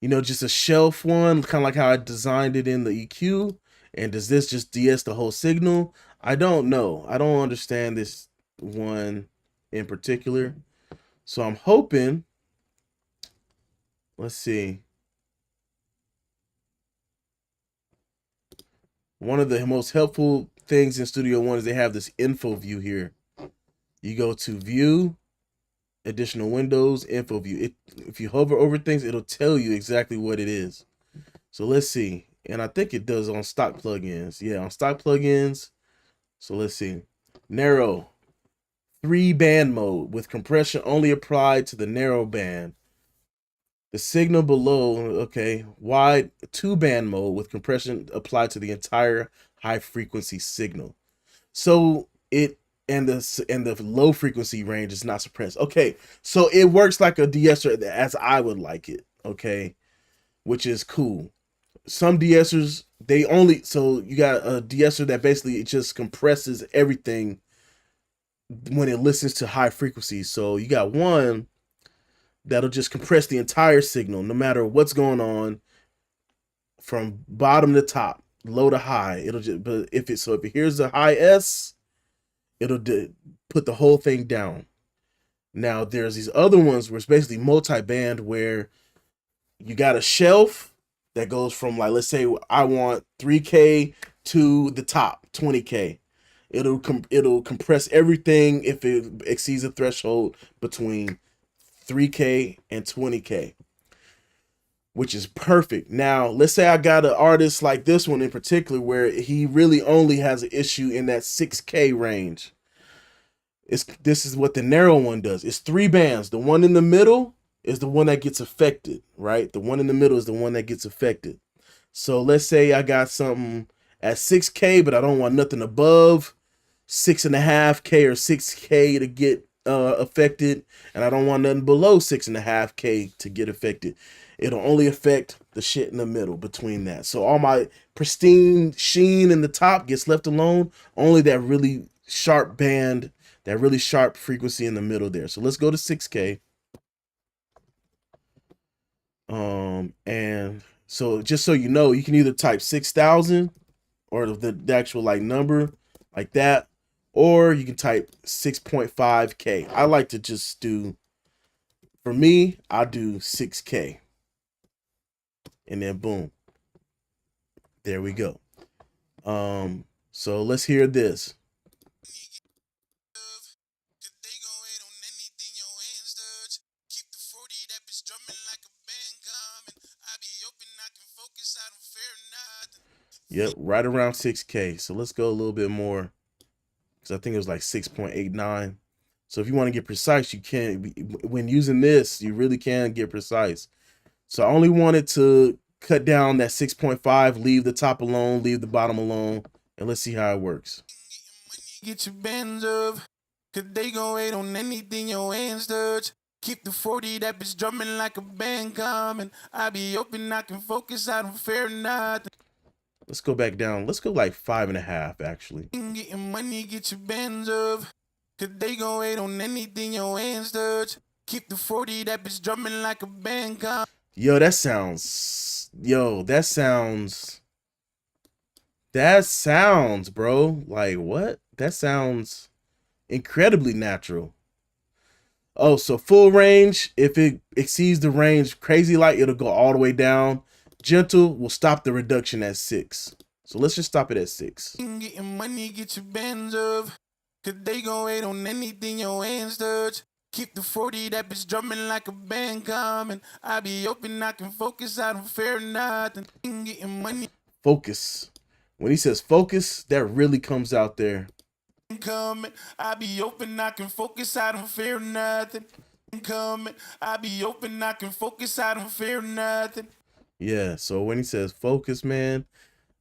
just a shelf one, kind of like how I designed it in the EQ? And does this just DS the whole signal? I don't know. I don't understand this one in particular. So I'm hoping, let's see. One of the most helpful things in Studio One is they have this info view here. You go to view, additional windows, info view. If you hover over things, it'll tell you exactly what it is. So let's see. And I think it does on stock plugins. Yeah, on stock plugins. So let's see. Narrow, 3-band mode with compression only applied to the narrow band. The signal below, okay, wide, 2-band mode with compression applied to the entire high frequency signal. So it and the low frequency range is not suppressed. Okay, so it works like a de-esser as I would like it. Okay, which is cool. Some de-essers, so you got a de-esser that basically it just compresses everything when it listens to high frequencies. So you got one that'll just compress the entire signal, no matter what's going on, from bottom to top, low to high. It'll just, but if it hears the high S, it'll put the whole thing down. Now there's these other ones where it's basically multi-band, where you got a shelf that goes from, like, let's say I want 3K to the top 20K. It'll compress everything if it exceeds a threshold between 3K and 20K, which is perfect. Now, let's say I got an artist like this one in particular where he really only has an issue in that 6K range. This is what the narrow one does. It's 3 bands. The one in the middle is the one that gets affected, right? The one in the middle is the one that gets affected. So let's say I got something at 6K, but I don't want nothing above 6.5K or 6K to get affected, and I don't want nothing below 6.5K to get affected. It'll only affect the shit in the middle between that. So all my pristine sheen in the top gets left alone. Only that really sharp band, that really sharp frequency in the middle there. So let's go to 6K. And so just so you know, you can either type 6,000 or the actual like number like that, or you can type 6.5K. I like to just do, for me, I do 6K. And then boom. There we go. So let's hear this. Yep, right around 6K. So let's go a little bit more, because I think it was like 6.89. So if you want to get precise, you can. When using this, you really can get precise. So I only wanted to cut down that 6.5, leave the top alone, leave the bottom alone, and let's see how it works. Get your bands up, cause they gon' wait on anything your hands touch. Keep the 40, that bitch drumming like a band coming. I be open, I can focus, I don't fear nothing. Let's go back down. Let's go like 5.5 actually. Getting money, get your bands up, cause they gon' wait on anything your hands touch. Keep the 40, that bitch drumming like a band coming. Yo, that sounds, bro. Like, what? That sounds incredibly natural. Oh, so full range, if it exceeds the range crazy light, it'll go all the way down. Gentle will stop the reduction at 6. So let's just stop it at 6. Getting money, get your bands up, Cause they gon' wait on anything your hands touch. Keep the 40, that bitch drumming like a band coming. I be open, I can focus, I don't fear nothing. Getting money. Focus. When he says focus, that really comes out there. Coming, I be open, I can focus, I don't fear nothing. Coming, I be open, I can focus, I don't fear nothing. Yeah, so when he says focus, man,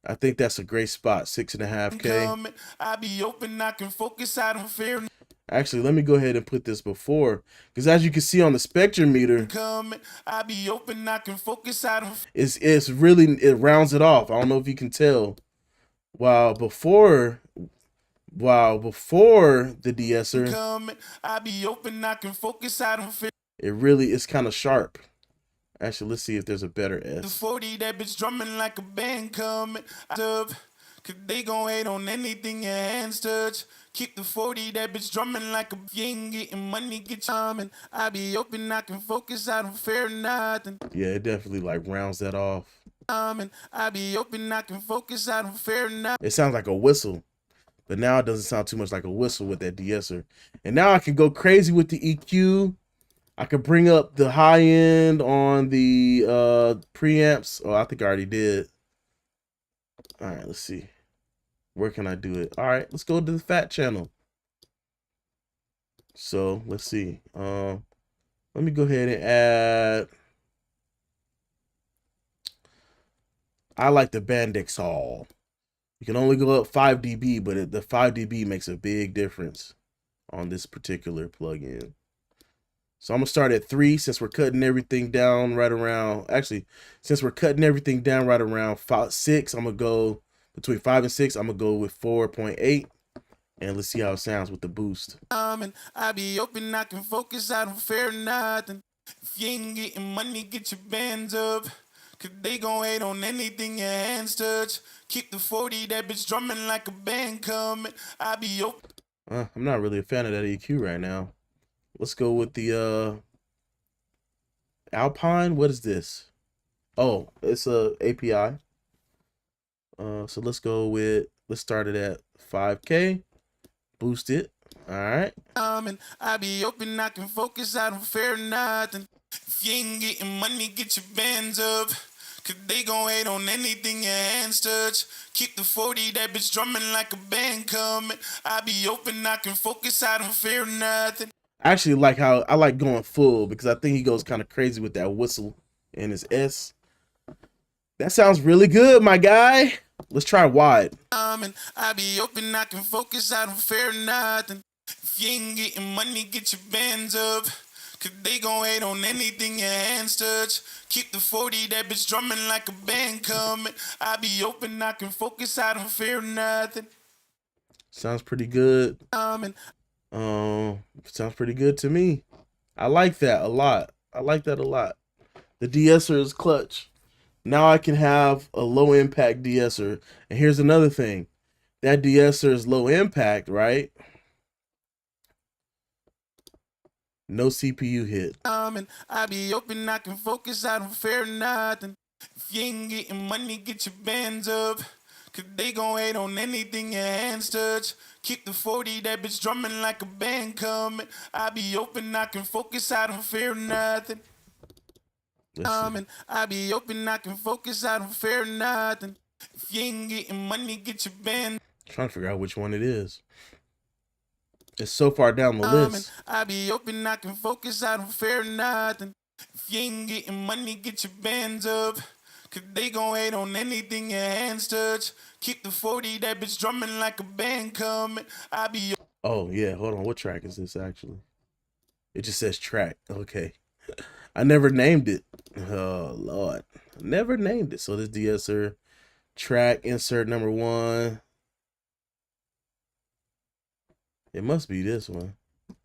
I think that's a great spot. 6.5K. I be open, I can focus, I don't fear. Actually, let me go ahead and put this before, because as you can see on the spectrum meter, I be open, I can focus, I don't. it's really, it rounds it off. I don't know if you can tell. While before the De-Esser, I be open, I can focus, I don't fear. It really is kind of sharp. Actually, let's see if there's a better S. The 40, that bitch drumming like a band coming. Cause they gon' hate on anything your hands touch. Keep the 40, that bitch drumming like a, you ain't getting money, get charming. I be open, I can focus, I don't fear nothing. Yeah, it definitely like rounds that off. I be open, I can focus, I don't fear nothing. It sounds like a whistle, but now it doesn't sound too much like a whistle with that De-Esser. And now I can go crazy with the EQ. I could bring up the high end on the preamps. Oh, I think I already did. All right, let's see. Where can I do it? All right, let's go to the fat channel. So let's see. Let me go ahead and add. I like the Bandex Hall. You can only go up 5 dB, but the 5 dB makes a big difference on this particular plugin. So I'm gonna start at 3 since we're cutting everything down right around. Actually, since we're cutting everything down right around 6, I'm gonna go between 5 and 6. I'm gonna go with 4.8, and let's see how it sounds with the boost. I be open, I can focus, I don't fear nothing. If you ain't getting money, get your bands up. Cause they gon' hate on anything your hands touch. Keep the 40, that bitch drumming like a band coming. I be open. I'm not really a fan of that EQ right now. Let's go with the Alpine. What is this? Oh, it's a API. So let's start it at 5K. Boost it. All right. I be open, I can focus, I don't fear nothing. If you ain't getting money, get your bands up. Cause they gon' hate on anything your hands touch. Keep the 40, that bitch drumming like a band coming. I be open, I can focus, I don't fear nothing. I actually like how I like going full because I think he goes kind of crazy with that whistle in his S. That sounds really good, my guy. Let's try wide. I be open, I can focus, I don't fear nothing. If you ain't getting money, get your bands up. Cause they gon' hate on anything your hands touch. Keep the 40, that bitch drumming like a band coming. I be open, I can focus, I don't fear nothing. Sounds pretty good. Sounds pretty good to me. I like that a lot. I like that a lot. The De-Esser is clutch. Now I can have a low impact De-Esser. And here's another thing. That De-Esser is low impact, right? No CPU hit. I be open, I can focus, I don't fear nothing. If you ain't getting money, get your bands up. Cause they gon' hate on anything your hands touch. Keep the 40, that bitch drumming like a band coming. I be open, I can focus, I don't fear nothing. I be open, I can focus, I don't fear nothing. If you ain't getting money, get your band. Trying to figure out which one it is. It's so far down the list. I be open, I can focus, I don't fear nothing. If you ain't getting money, get your bands up. Cause they gon' hate on anything your hands touch. Keep the 40, that bitch drumming like a band coming. I be. Oh, yeah, hold on. What track is this actually? It just says track. Okay. I never named it. Oh, Lord. I never named it. So this De-Esser track, insert number 1. It must be this one.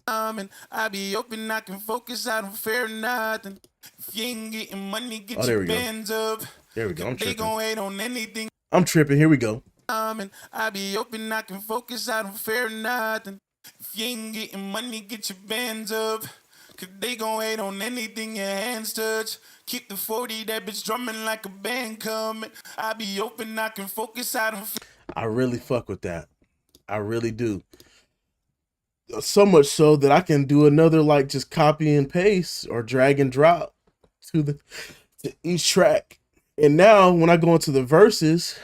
I be open, I can focus, I don't fear nothing. If you ain't getting money, get there your we go. bands up. There we go. I'm They tripping. gon' hate on anything. I'm tripping. Here we go. I be open, I can focus, I don't fear nothing. If you ain't getting money, get your bands up. Cause they gon' hate on anything your hands touch. Keep the 40, that bitch drumming like a band coming. I be open, I can focus, I don't fear. I really fuck with that. I really do. So much so that I can do another like just copy and paste or drag and drop to each track. And now when I go into the verses,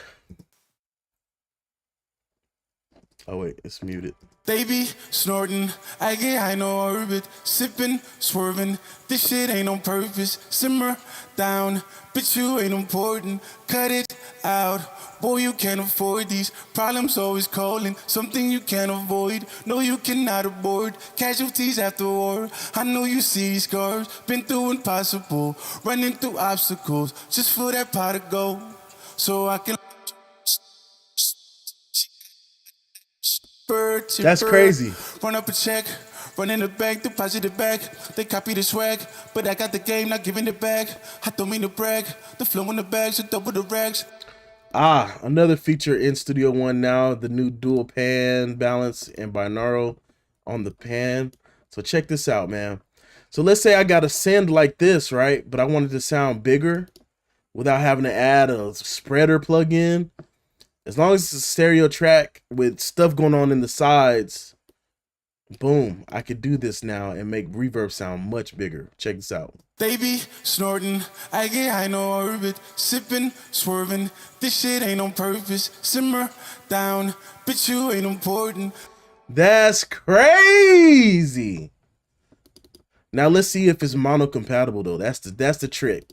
oh wait, it's muted. They be snorting, I get high, no orbit, sipping, swerving. This shit ain't on purpose. Simmer down, bitch, you ain't important. Cut it out, boy, you can't afford these problems. Always calling, something you can't avoid. No, you cannot abort. Casualties after war. I know you see these scars, been through impossible, running through obstacles just for that pot of gold, so I can. That's crazy. Run up a check, run in the bank, deposit it back. They copy the swag, but I got the game, not giving it back. I don't mean to brag, the flow in the bag, so double the racks. Another feature in Studio One now, the new dual pan balance and binaural on the pan. So check this out, man. So let's say I got a send like this, right? But I wanted to sound bigger without having to add a spreader plugin. As long as it's a stereo track with stuff going on in the sides, boom, I could do this now and make reverb sound much bigger. Check this out. They be snorting, I get high, no orbit, sipping, swerving. This shit ain't on purpose. Simmer down, bitch, you ain't important. That's crazy. Now let's see if it's mono compatible though. That's the trick.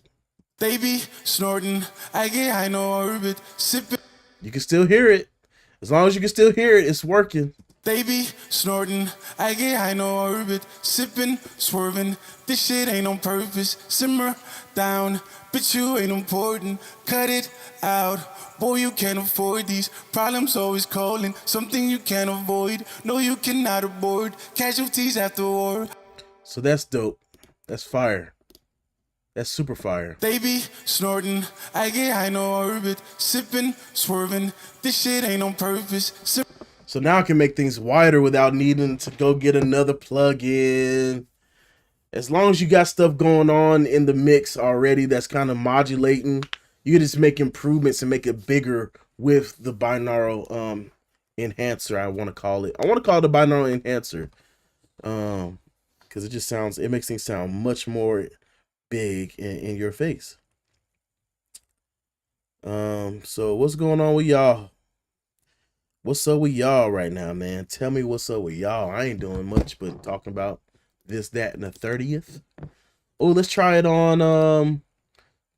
They be snorting, I get high, no orbit, sipping. You can still hear it. As long as you can still hear it, it's working. They be snorting, I get high, no orbit, sipping, swerving. This shit ain't on purpose. Simmer down, bitch, you ain't important. Cut it out, boy, you can't afford these problems. Always calling, something you can't avoid. No, you cannot abort. Casualties after war. So that's dope. That's fire. That's super fire. They be snorting, I get high, no orbit, sipping, swerving. This shit ain't on purpose. So now I can make things wider without needing to go get another plug-in. As long as you got stuff going on in the mix already that's kind of modulating, you can just make improvements and make it bigger with the binaural enhancer, I want to call it. I want to call it the binaural enhancer. Because it makes things sound much more big in your face. So what's going on with y'all? What's up with y'all right now, man? Tell me what's up with y'all. I ain't doing much but talking about this, that, and the 30th. Oh, let's try it on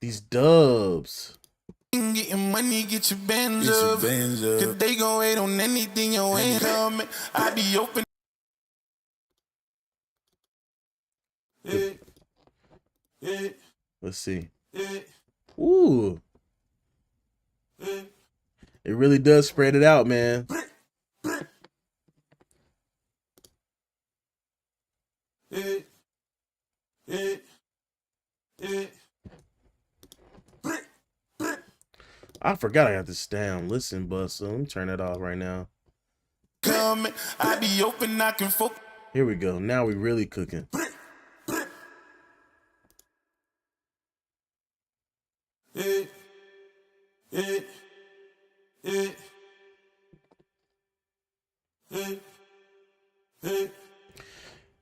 these dubs. Getting money, get your bands up. Cause they gon' wait on anything you ain't coming. I be open. Let's see. Ooh. It really does spread it out, man. I forgot I got this down. Listen, bus. So let me turn that off right now. Coming, I be open, knocking folk. Here we go. Now we really cooking.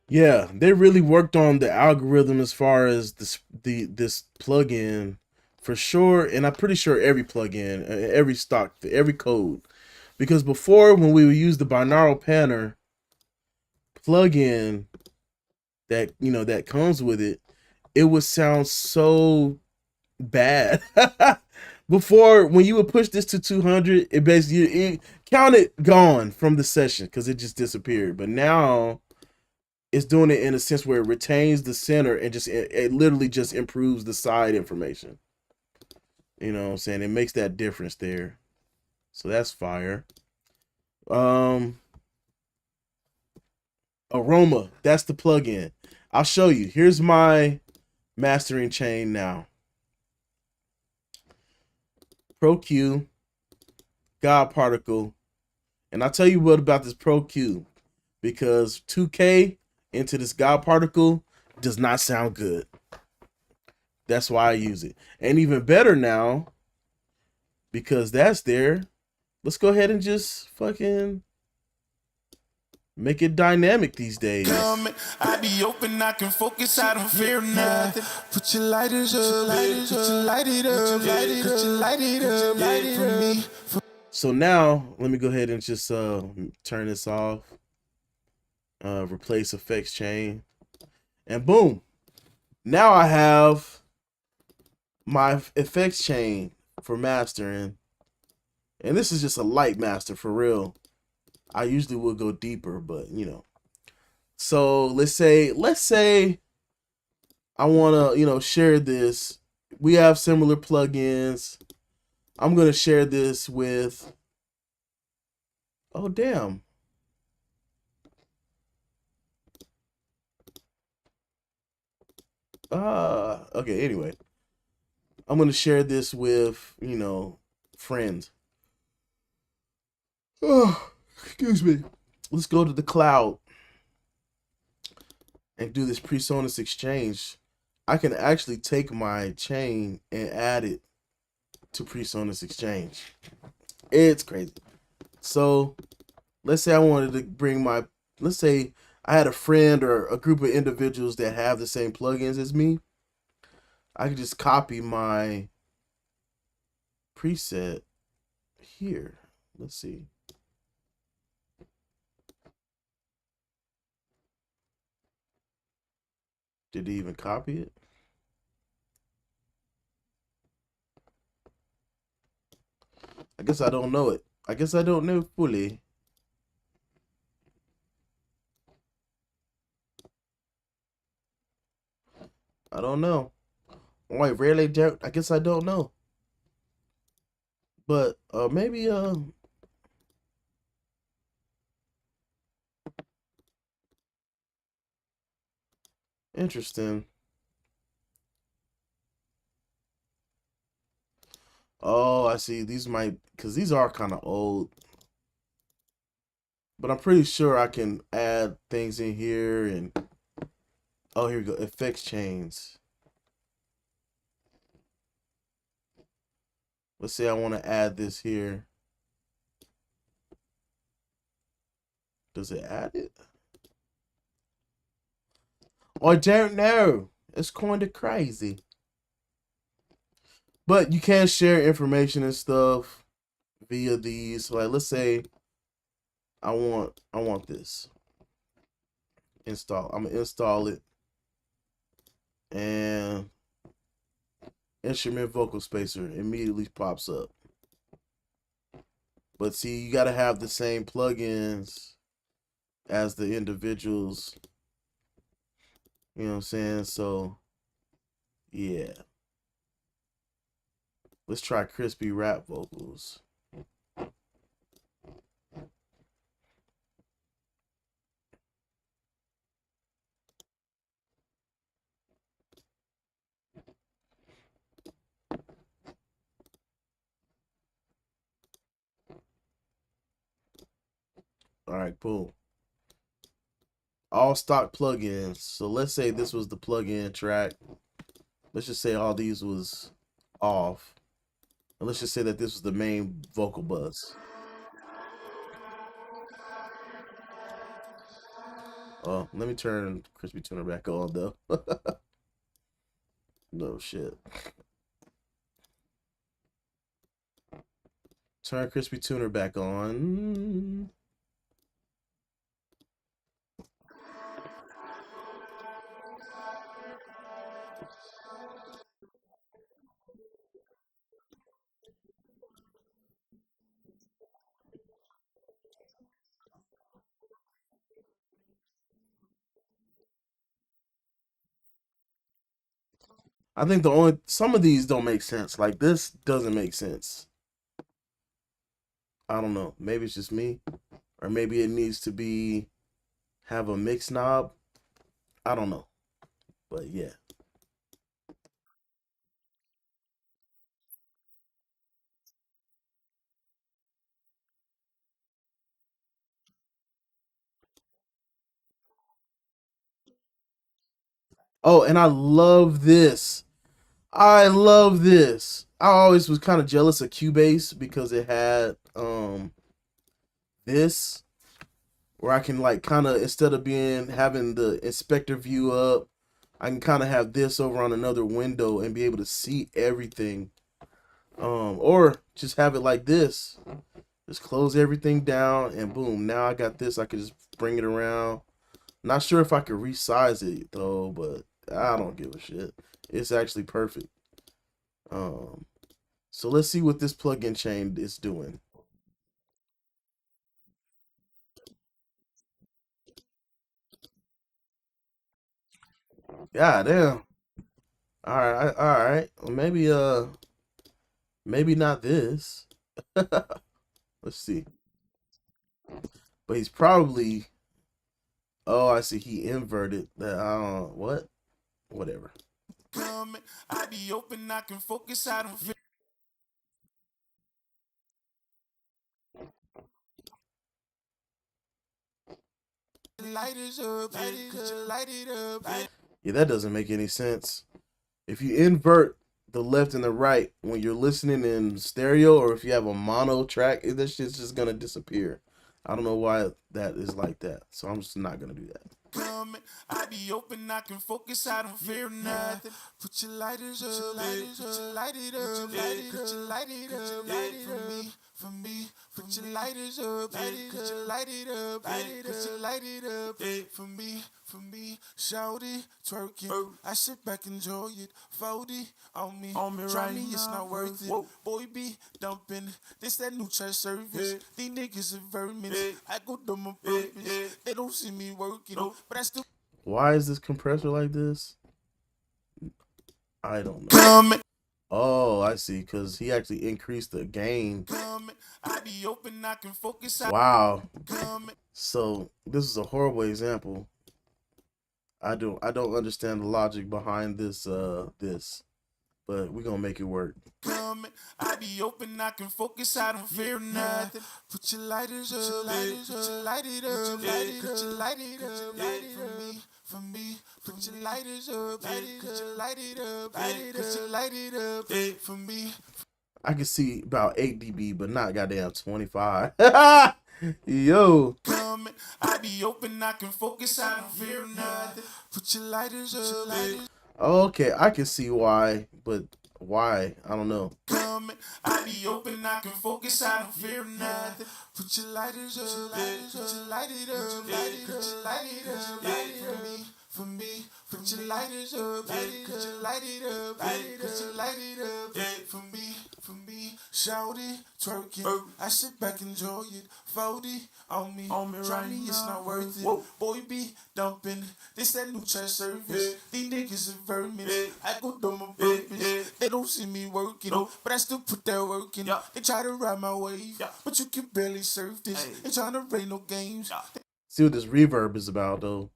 Yeah, they really worked on the algorithm as far as this plugin for sure, and I'm pretty sure every plugin, every code, because before when we would use the binaural panner plugin that that comes with it, it would sound so bad. Before, when you would push this to 200, it basically counted gone from the session because it just disappeared. But now it's doing it in a sense where it retains the center and it literally just improves the side information. You know what I'm saying? It makes that difference there. So that's fire. Aroma, that's the plugin. I'll show you. Here's my mastering chain now. Pro Q, God Particle, and I'll tell you what about this Pro Q, because 2K into this God Particle does not sound good. That's why I use it. And even better now, because that's there, let's go ahead and just fucking Make it dynamic these days. I be open, I can focus, I don't fear nothing. Put your lighters up, put your light it up, put your light it up, light it for me. So now, let me go ahead and just turn this off. Replace effects chain. And boom. Now I have my effects chain for mastering. And this is just a light master for real. I usually would go deeper, but you know. So let's say I want to, share this. We have similar plugins. I'm going to share this with, oh damn. Okay, anyway. I'm going to share this with, friends. Oh, excuse me. Let's go to the cloud and do this Presonus Exchange. I can actually take my chain and add it to Presonus Exchange. It's crazy. So let's say I wanted to bring let's say I had a friend or a group of individuals that have the same plugins as me. I could just copy my preset here. Let's see. Did he even copy it? I guess I don't know it. I guess I don't know fully. I don't know. Oh, I really don't. I guess I don't know. But maybe interesting. Oh, I see. These might, because these are kind of old. But I'm pretty sure I can add things in here and, oh, here we go. Effects chains. Let's say I want to add this here. Does it add it? I don't know. It's kind of crazy. But you can share information and stuff via these. Like, let's say I want this. Install. I'm gonna install it. And instrument vocal spacer immediately pops up. But see, you gotta have the same plugins as the individuals. You know what I'm saying? So yeah. Let's try crispy rap vocals. All right, boom. All stock plugins. So let's say this was the plugin track. Let's just say all these was off. And let's just say that this was the main vocal bus. Oh, let me turn Crispy Tuner back on though. No shit. Turn Crispy Tuner back on. I think some of these don't make sense. Like this doesn't make sense. I don't know. Maybe it's just me. Or maybe it needs to have a mix knob. I don't know. But yeah. Oh, and I love this. I love this. I always was kind of jealous of Cubase because it had this. where I can like kind of, instead of having the inspector view up, I can kind of have this over on another window and be able to see everything. Or just have it like this. Just close everything down and boom. Now I got this. I could just bring it around. Not sure if I could resize it though, but I don't give a shit. It's actually perfect. So let's see what this plugin chain is doing. God damn. All right, all right. Well, maybe not this. Let's see. But he's probably. Oh, I see. He inverted that. What? Whatever. I be open, I can focus, I don't feel. Lighters up, light it up. Yeah, that doesn't make any sense. If you invert the left and the right when you're listening in stereo, or if you have a mono track, this shit's just gonna disappear. I don't know why that is like that, so I'm just not gonna do that. I be open, I can focus, I don't fear nothing. Put your lighters up, light it up, light it up, for me, put your lighters up, light it up, light it up, for me, shout it, twerking. I sit back, enjoy it, 40 on me try me, it's not worth it. Boy be dumping, this that new church service. These niggas are vermin. I go dumb on purpose. They don't see me working, but I still. Why is this compressor like this? I don't know. Oh, I see. Because he actually increased the gain. I be open, I can focus. Wow. So this is a horrible example. I don't understand the logic behind this. But we're gonna make it work. I be open, I can focus, I don't fear nothing. Put your lighters up, light it up, light it up, for me, put your lighters up, light it up, light it up, for me. I can see about 8 dB, but not goddamn 25. Yo. I be open, I can focus, I don't fear nothing. Put your lighters up, Okay, I can see why, but why? I don't know. I be open, I can focus, I don't fear nothing. Put your lighters up, light it up, light it up, for me, put your lighters up, light it up, light it up, for me, shout it, twerking. I sit back, enjoy it, 40 on me try me, it's not worth it. Boy be dumping, this that new church service. These niggas are vermin. I go dumb on purpose. They don't see me working, but I still put that work in. They try to ride my wave, but you can barely surf this. They trying to play no games. See what this reverb is about, though.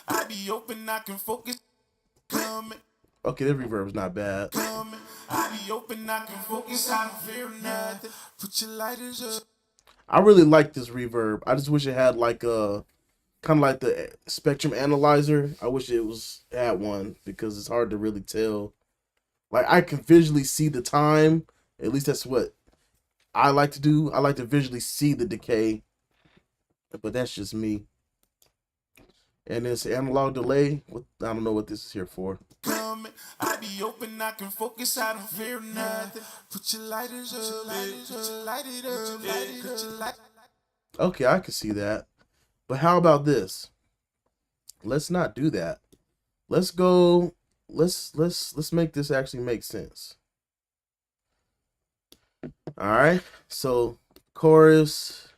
I be open, I can focus. Okay, this reverb's not bad. I be open, I can focus, I don't fear nothing. Put your lighters up. I really like this reverb. I just wish it had like a kind of like the spectrum analyzer. I wish it had one because it's hard to really tell. Like I can visually see the time. At least that's what I like to do. I like to visually see the decay, but that's just me. And this analog delay, I don't know what this is here for. I be open, I can focus, I don't fear nothing. Put your lighters up, light it up, Okay, I can see that. But how about this? Let's not do that. Let's go. Let's make this actually make sense. All right. So chorus.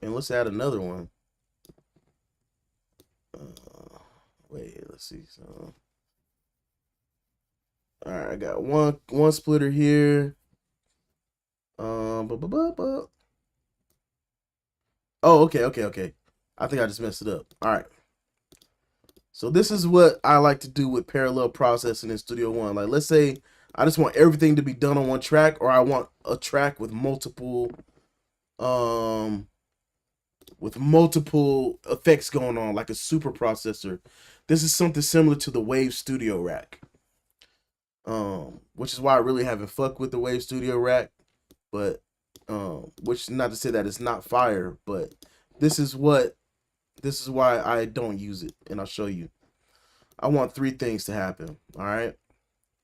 And let's add another one. Wait, let's see. So, all right, I got one splitter here. Oh, okay. I think I just messed it up. All right. So this is what I like to do with parallel processing in Studio One. Like, let's say I just want everything to be done on one track, or I want a track with multiple effects going on, like a super processor. This is something similar to the Wave Studio Rack. Which is why I really haven't fucked with the Wave Studio Rack. but which not to say that it's not fire, but this is why I don't use it, and I'll show you. I want 3 things to happen. All right,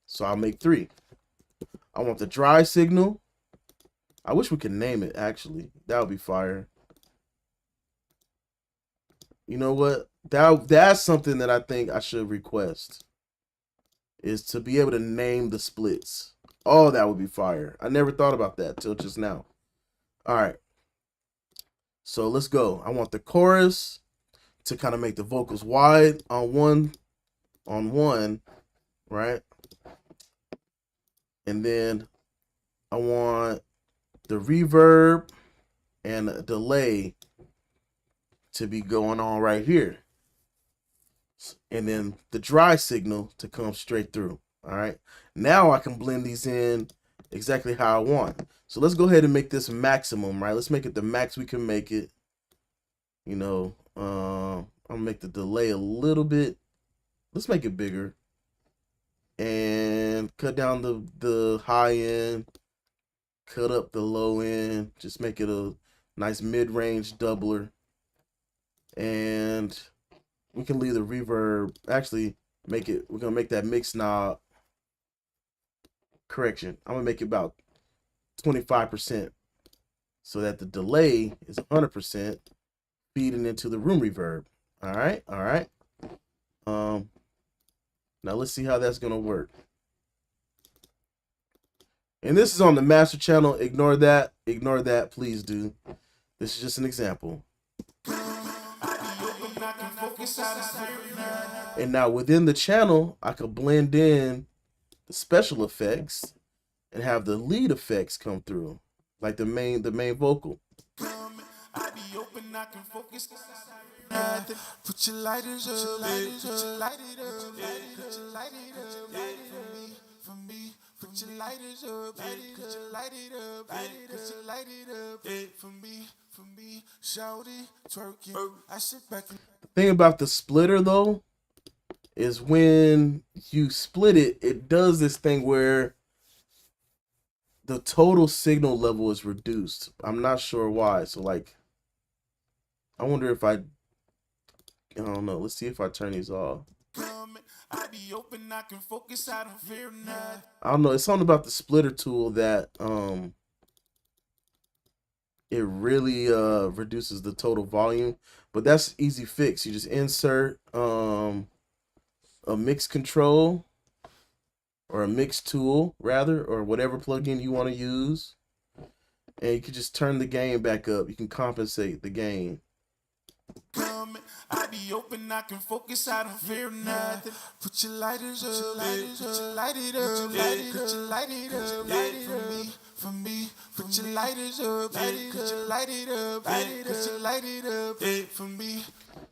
so I'll make 3. I want the dry signal. I wish we could name it, actually. That would be fire. You know what? That's something that I think I should request, is to be able to name the splits. Oh, that would be fire. I never thought about that till just now. All right. So let's go. I want the chorus to kind of make the vocals wide on one, right? And then I want the reverb and a delay to be going on right here. And then the dry signal to come straight through. All right. Now I can blend these in exactly how I want. So let's go ahead and make this maximum, right? Let's make it the max we can make it. You know, I'll make the delay a little bit. Let's make it bigger. And cut down the high end. Cut up the low end. Just make it a nice mid-range doubler. And we can leave the reverb. Actually, we're gonna make that mix knob. Correction. I'm gonna make it about 25%, so that the delay is 100%, feeding into the room reverb. All right. Now let's see how that's gonna work. And this is on the master channel. Ignore that. Please do. This is just an example. And now within the channel, I could blend in the special effects and have the lead effects come through, like the main vocal. Put your lighters up, put your lighters up, put your lighters up, for me. Put your lighters up, put your lighters up, put your lighters up, for me. Shouty, twerking, I sit back. The thing about the splitter though is when you split it, it does this thing where the total signal level is reduced. I'm not sure why. So like, I wonder if I don't know. Let's see if I turn these off. I be open, I can focus, I don't fear nothing. I don't know. It's something about the splitter tool that it really reduces the total volume. But that's easy fix. You just insert a mix control, or a mix tool rather, or whatever plugin you want to use, and you can just turn the gain back up. You can compensate the gain. I be open, I can focus, I don't fear nothing. Put your lighters up, put your lighters up, put your lighters up, for me. Put your lighters up, put your lighters up, put your lighters up, for me.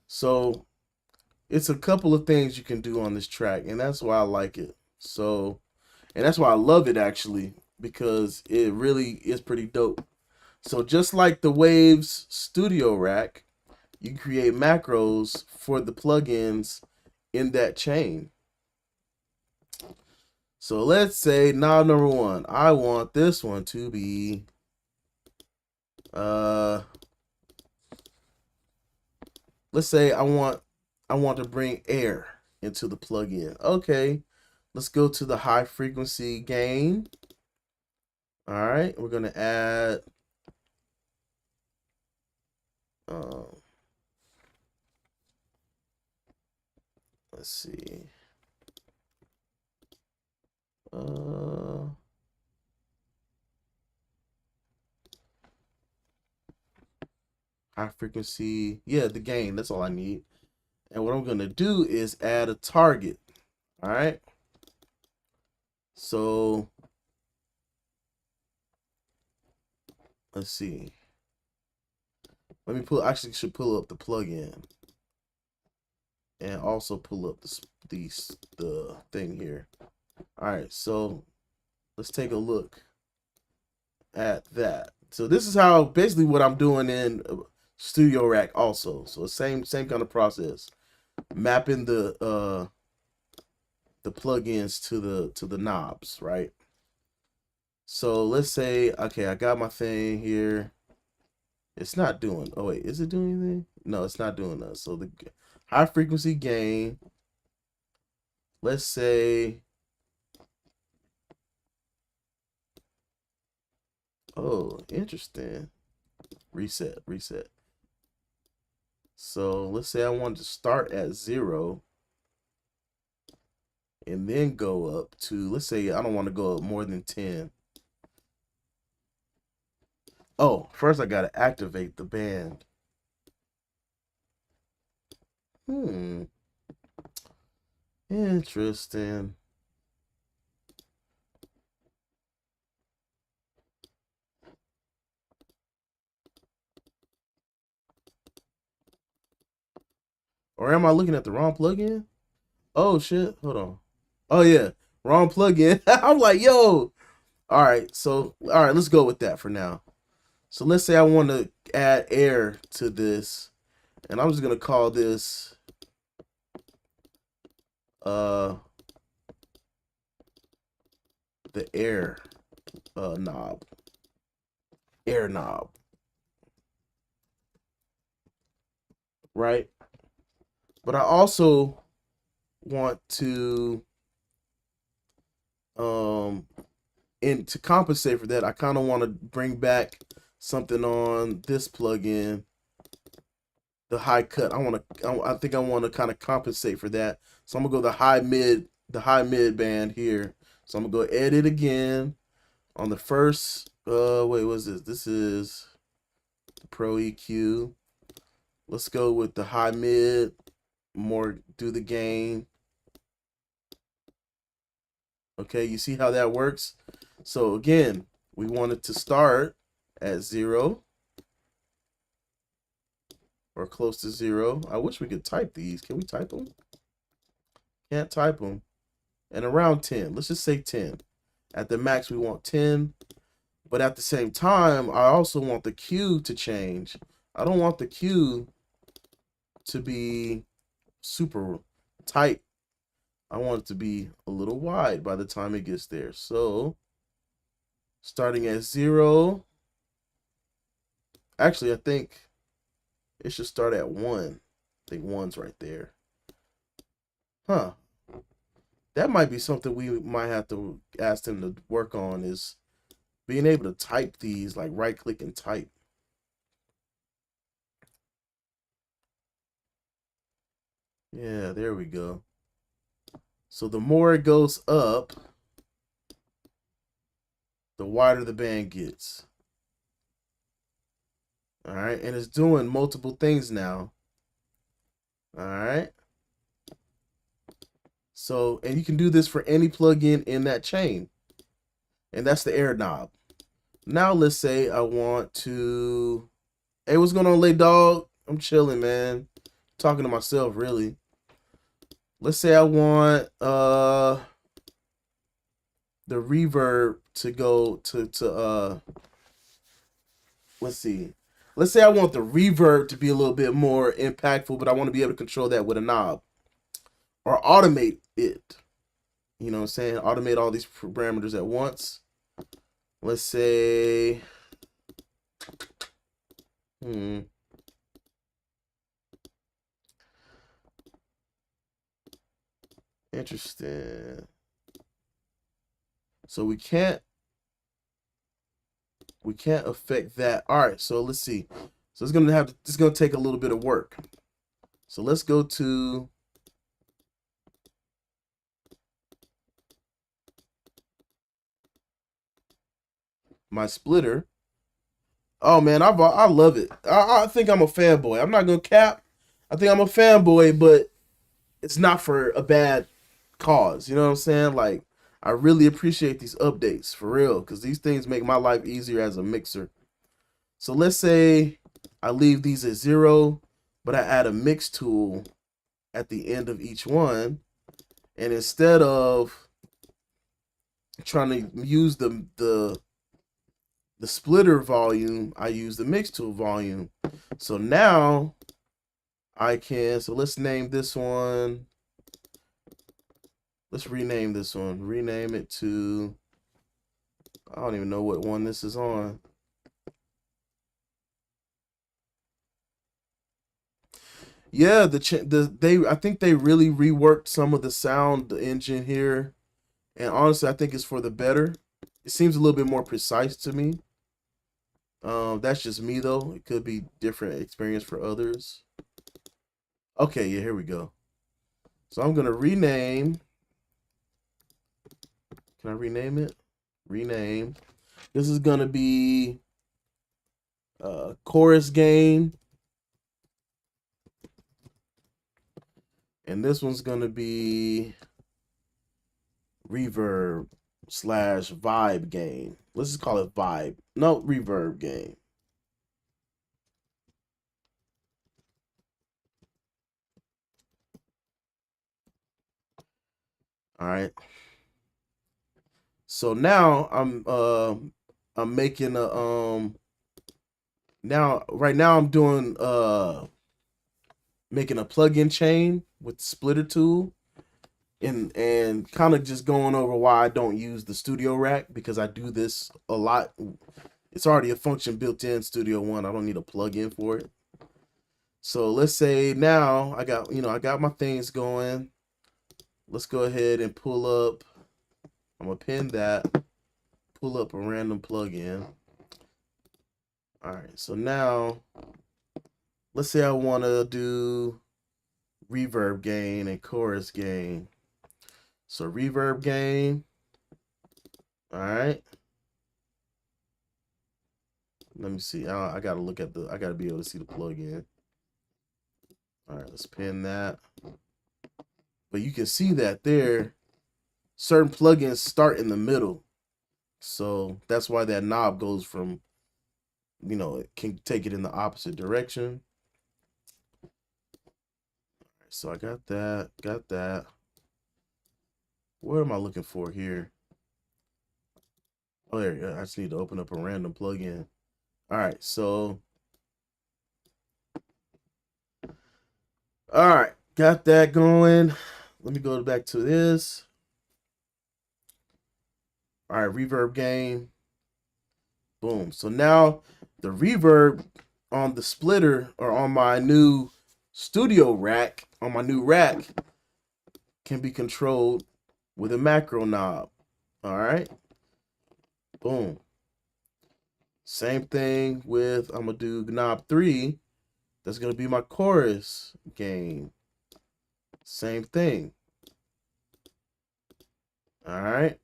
So it's a couple of things you can do on this track, and that's why I like it. So, and that's why I love it actually, because it really is pretty dope. So just like the Waves Studio Rack, you create macros for the plugins in that chain. So let's say knob number 1, I want this one to be let's say I want to bring air into the plugin. Okay, let's go to the high frequency gain. All right, we're gonna add let's see. High frequency. Yeah, the gain. That's all I need. And what I'm going to do is add a target. All right. So let's see. Let me actually should pull up the plugin. And also pull up the thing here. All right, so let's take a look at that. So this is how basically what I'm doing in Studio Rack also. So same kind of process, mapping the plugins to the knobs, right? So let's say, okay, I got my thing here. It's not doing, oh wait, is it doing anything? No, it's not doing that. So the high frequency gain, let's say, oh, interesting. Reset, reset. So let's say I wanted to start at 0 and then go up to, let's say I don't want to go up more than 10. Oh, first I got to activate the band. Interesting. Or am I looking at the wrong plugin? Oh shit, hold on. Oh yeah, wrong plugin. I'm like, yo. All right, so all right, let's go with that for now. So let's say I want to add air to this, and I'm just gonna call this the air knob. Air knob. Right? But I also want to and to compensate for that, I kind of want to bring back something on this plugin, the high cut. I think I want to kind of compensate for that. So I'm gonna go the high mid band here. So I'm gonna go edit again on the first. Wait, what's this? This is the Pro EQ. Let's go with the high mid. More do the gain. Okay, you see how that works? So again, we want it to start at 0 or close to 0. I wish we could type these. Can we type them? Can't type them. And around 10. Let's just say 10. At the max, we want 10. But at the same time, I also want the Q to change. I don't want the Q to be super tight. I want it to be a little wide by the time it gets there. So starting at 0. Actually, I think it should start at 1. I think 1's right there. Huh. That might be something we might have to ask them to work on, is being able to type these, like right click and type. Yeah, there we go. So the more it goes up, the wider the band gets. All right, and it's doing multiple things now. All right. So, and you can do this for any plugin in that chain. And that's the air knob. Now let's say I want to, hey, what's going on, lay dog? I'm chilling, man. Talking to myself, really. Let's say I want the reverb to go to let's see. Let's say I want the reverb to be a little bit more impactful, but I want to be able to control that with a knob. Or automate it. You know what I'm saying? Automate all these parameters at once. Let's say interesting. So we can't affect that. All right, so let's see. So it's gonna take a little bit of work. So let's go to my splitter. Oh man, I love it. I think I'm a fanboy. I'm not gonna cap. I think I'm a fanboy, but it's not for a bad cause. You know what I'm saying? Like, I really appreciate these updates for real, because these things make my life easier as a mixer. So let's say I leave these at 0, but I add a mix tool at the end of each one, and instead of trying to use the splitter volume, I use the mix tool volume. So now I can, so let's name this one. Let's rename this one. Rename it to I don't even know what one this is on. Yeah, I think they really reworked some of the sound engine here, and honestly, I think it's for the better. It seems a little bit more precise to me. That's just me though. It could be different experience for others. Okay, yeah, here we go. So I'm gonna rename. Can I rename it? Rename. This is gonna be chorus gain, and this one's gonna be reverb / vibe gain. Let's just call it vibe. No, reverb gain. All right. So now I'm making a right now I'm doing making a plugin chain with the splitter tool, and kind of just going over why I don't use the studio rack, because I do this a lot. It's already a function built in Studio One. I don't need a plugin for it. So let's say now I got my things going. Let's go ahead and pull up. I'm gonna pin that. Pull up a random plugin. All right. So now, let's say I want to do reverb gain and chorus gain. So reverb gain. All right. Let me see. I gotta look at I gotta be able to see the plugin. All right. Let's pin that. But you can see that there, certain plugins start in the middle. So that's why that knob goes from, it can take it in the opposite direction. So I got that. What am I looking for here? Oh, there you go. I just need to open up a random plugin. All right, so. All right, got that going. Let me go back to this. All right, reverb gain. Boom. So now the reverb on the splitter, or on my new studio rack, on my new rack, can be controlled with a macro knob. All right. Boom. Same thing with, I'm going to do knob 3. That's going to be my chorus gain. Same thing. All right.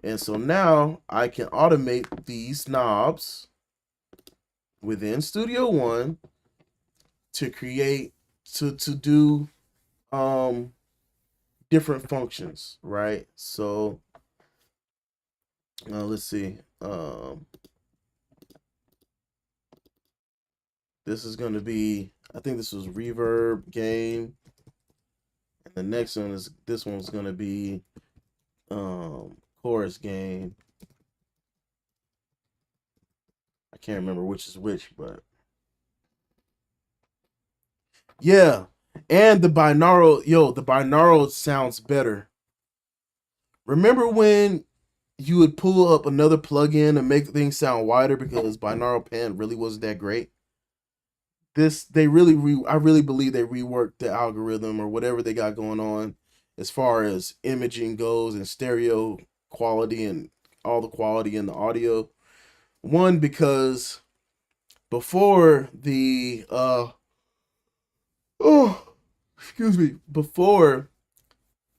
And so now I can automate these knobs within Studio One to create, to do different functions, right? So let's see. This is going to be, I think this was reverb gain, and the next one is, this one's going to be chorus gain. I can't remember which is which, but yeah. And the binaural, the binaural sounds better. Remember when you would pull up another plugin and make things sound wider because binaural pan really wasn't that great? I really believe they reworked the algorithm, or whatever they got going on as far as imaging goes, and stereo quality, and all the quality in the audio. One, because before the before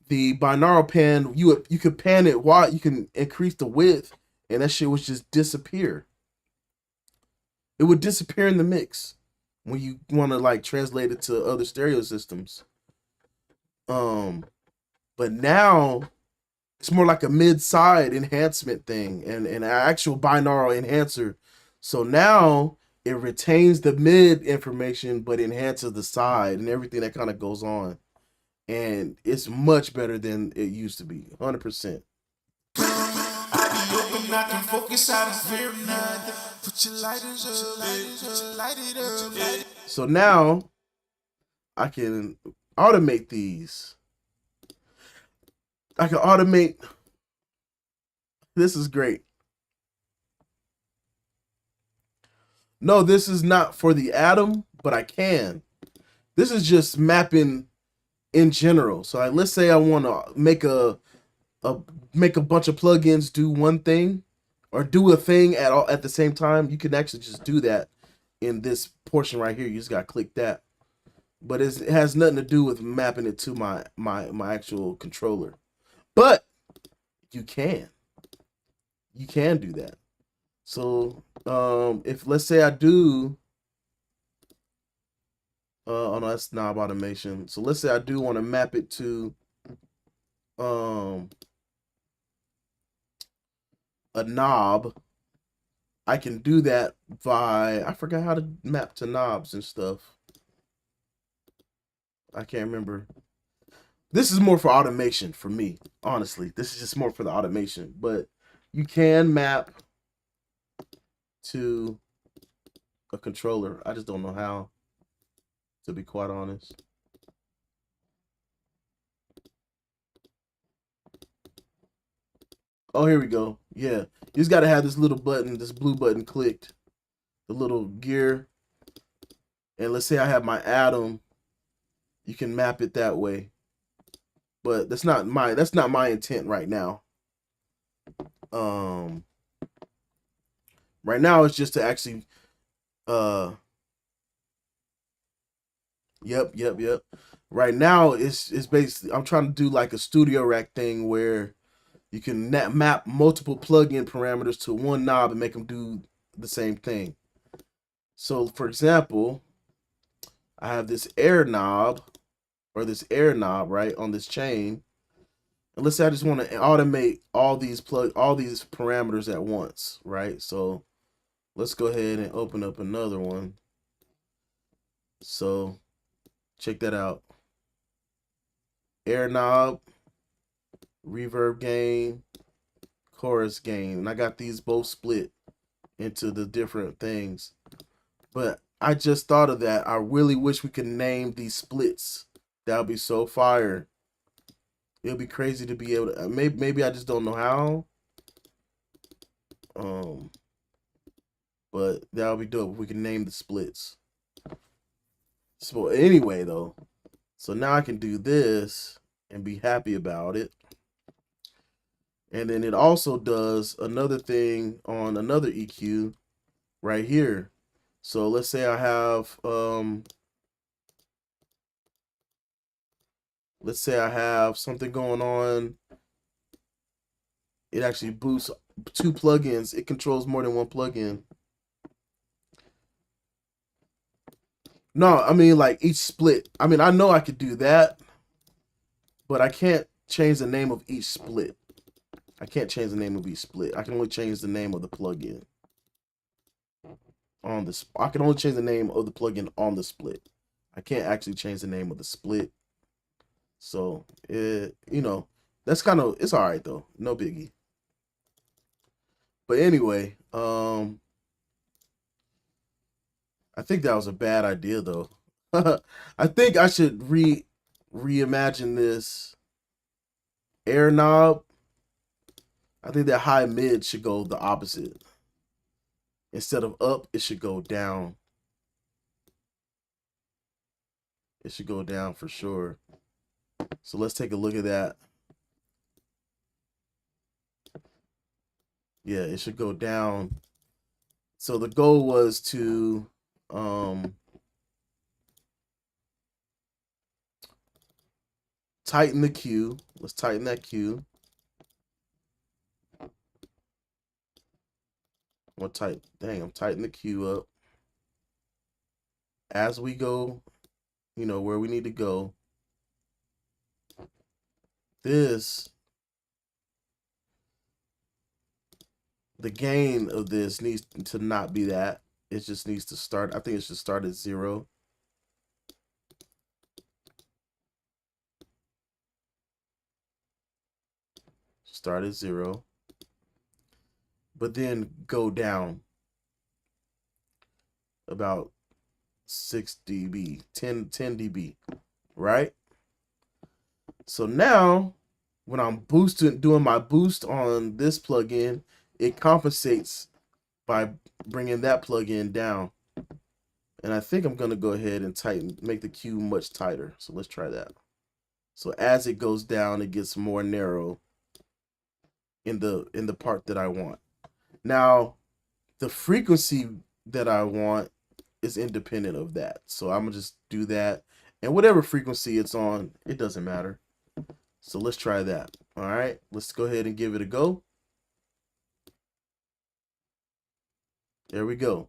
the binaural pan, you could pan it wide, you can increase the width, and that shit would just disappear. It would disappear in the mix when you want to like translate it to other stereo systems. But now it's more like a mid-side enhancement thing, and an actual binaural enhancer. So now it retains the mid information but enhances the side and everything that kind of goes on. And it's much better than it used to be. 100%. So now I can automate these. I can automate This is great. No, this is not for the atom, but I can. This is just mapping in general. So let's say I want to make a bunch of plugins do one thing, or do a thing at the same time. You can actually just do that in this portion right here. You just got to click that. But it has nothing to do with mapping it to my actual controller. But you can do that. So if let's say I do oh no, that's knob automation. So let's say I do want to map it to a knob. I can do that by, I forgot how to map to knobs and stuff. I can't remember. This is more for automation for me, honestly. This is just more for the automation, but you can map to a controller. I just don't know how, to be quite honest. Oh, here we go. Yeah, you just got to have this little button, this blue button clicked, the little gear. And let's say I have my atom, you can map it that way. But that's not my intent right now. Right now it's just to actually yep. Right now it's basically, I'm trying to do like a Studio Rack thing where you can map multiple plugin parameters to one knob and make them do the same thing. So for example, I have this air knob, right, on this chain. And let's say I just want to automate all these parameters at once, right? So let's go ahead and open up another one. So check that out. Air knob, reverb gain, chorus gain. And I got these both split into the different things. But I just thought of that. I really wish we could name these splits. That would be so fire. It'll be crazy to be able to, maybe I just don't know how. But that would be dope if we can name the splits. So anyway though, so now I can do this and be happy about it. And then it also does another thing on another EQ right here. So let's say I have let's say I have something going on. It actually boosts 2 plugins. It controls more than one plugin. No, I mean like each split. I mean, I know I could do that, but I can't change the name of each split. I can't change the name of each split. I can only change the name of the plugin on this. I can only change the name of the plugin on the split. I can't actually change the name of the split. So you know, that's kind of, it's all right though, no biggie. But anyway, I think that was a bad idea though. I think I should reimagine this air knob. I think that high mid should go the opposite. Instead of up, it should go down. It should go down for sure. So let's take a look at that. Yeah, it should go down. So the goal was to tighten the Q. Let's tighten that Q. I'm tightening the Q up. As we go, you know, where we need to go. The gain of this needs to not be that. It just needs to start, I think it should start at 0. Start at 0. But then go down about 6 dB, 10 dB, right? So now when I'm doing my boost on this plugin, it compensates by bringing that plugin down. And I think I'm gonna go ahead and make the cue much tighter. So let's try that. So as it goes down, it gets more narrow in the part that I want. Now, the frequency that I want is independent of that. So I'm gonna just do that, and whatever frequency it's on, it doesn't matter. So let's try that. All right, let's go ahead and give it a go. There we go.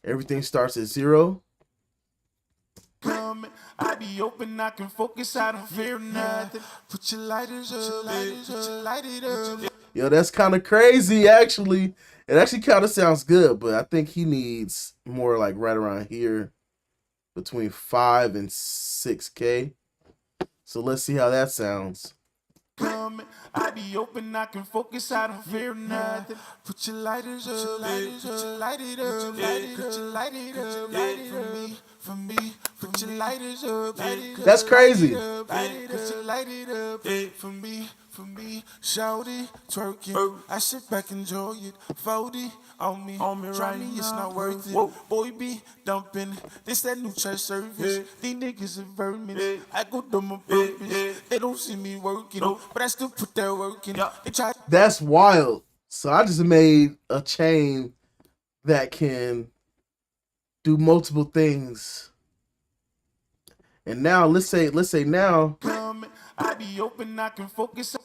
Everything starts at 0. I be open, I can focus, I don't fear nothing. Put your lighters up, light it up. Yo, that's kind of crazy, actually. It actually kind of sounds good, but I think he needs more like right around here, between 5 and 6K. So let's see how that sounds. I be open, I can focus, I don't fear nothing. Put your lighters up, light it up, light it up, for me, put your lighters up, That's crazy. Put your light it up, for me, shouty, twerking. I sit back, enjoy it, 40 on me right me, it's not worth it. Boy be dumping, this that new church service. These niggas are vermin. I go do my purpose. They don't see me working, but I still put that work in. They try. That's wild. So I just made a chain that can do multiple things. And now let's say now. I be open, I can focus.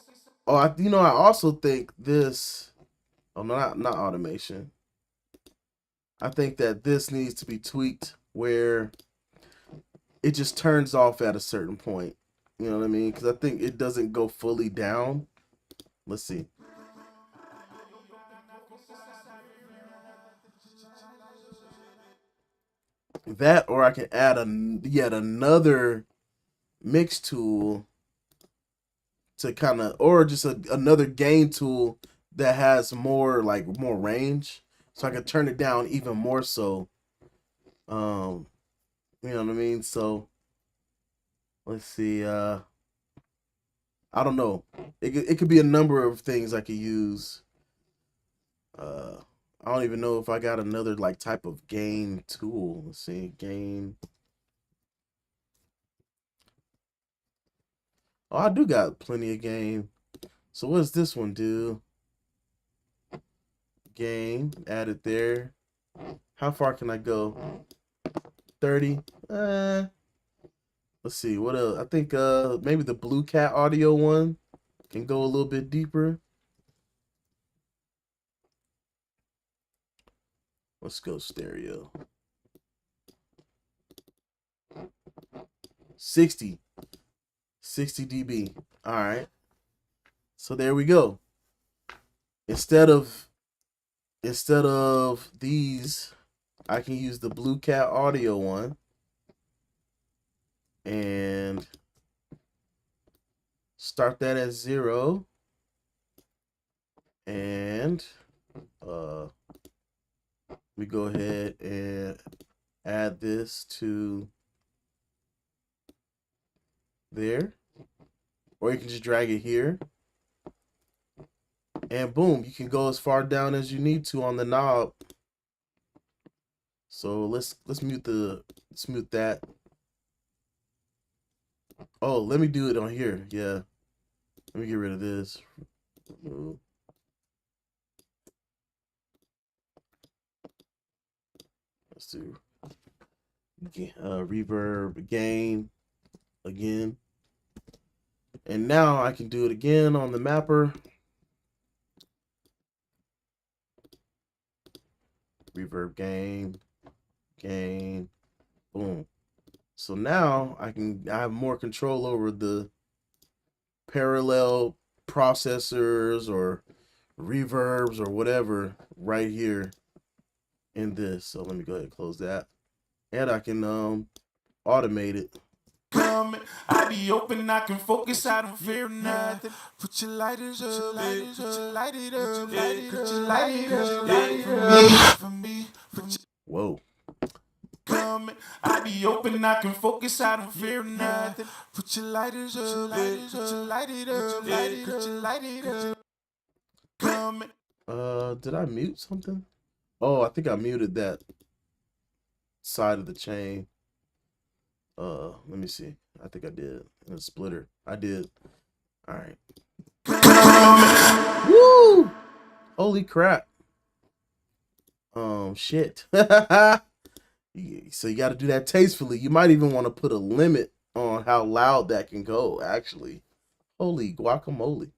Oh, I also think this. Oh, not automation. I think that this needs to be tweaked where it just turns off at a certain point. You know what I mean? Because I think it doesn't go fully down. Let's see. That, or I can add yet another mix tool to kind of, or just another gain tool that has more range, so I can turn it down even more. So, you know what I mean. So, let's see. I don't know. It could be a number of things I could use. I don't even know if I got another type of gain tool. Let's see, gain. Oh, I do got plenty of gain. So what does this one do? Gain, add it there. How far can I go? 30. Let's see, what else? I think maybe the Blue Cat audio one can go a little bit deeper. Let's go stereo. 60 dB. All right. So there we go. Instead of these, I can use the Blue Cat audio one and start that at 0, and we go ahead and add this to there, or you can just drag it here, and boom, you can go as far down as you need to on the knob. So let's mute that. Oh, let me do it on here. Yeah, let me get rid of this. Let's do reverb gain again, and now I can do it again on the mapper. Reverb gain, boom. So now I have more control over the parallel processors or reverbs or whatever right here in this. So let me go ahead and close that, and I can automate it. I be open, I can focus, I don't fear nothing. Put your lighters up, light it up, for me. Whoa. coming. I be open, I can focus, I don't fear nothing. Put your lighters up, put your light it up, put your light it up. Coming. Did I mute something? Oh, I think I muted that side of the chain. Let me see. I think I did. In a splitter. I did. All right. Woo! Holy crap. Shit. So you got to do that tastefully. You might even want to put a limit on how loud that can go, actually. Holy guacamole.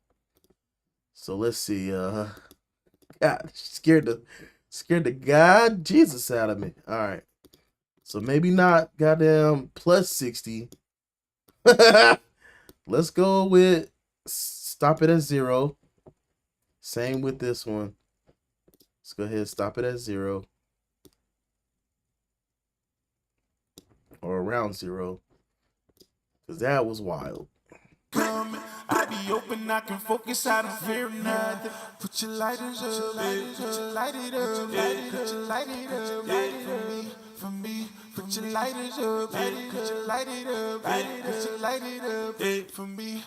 So let's see. God, scared the God Jesus out of me. All right. So maybe not goddamn plus 60. Let's go with stop it at 0. Same with this one. Let's go ahead and stop it at 0. Or around 0. Because that was wild. I be open, I can focus, I don't fear nothing. Put your lighters up, put your light it up, put your light it up, for me. Put your lighters up, put your light it up, put your light it up, for me.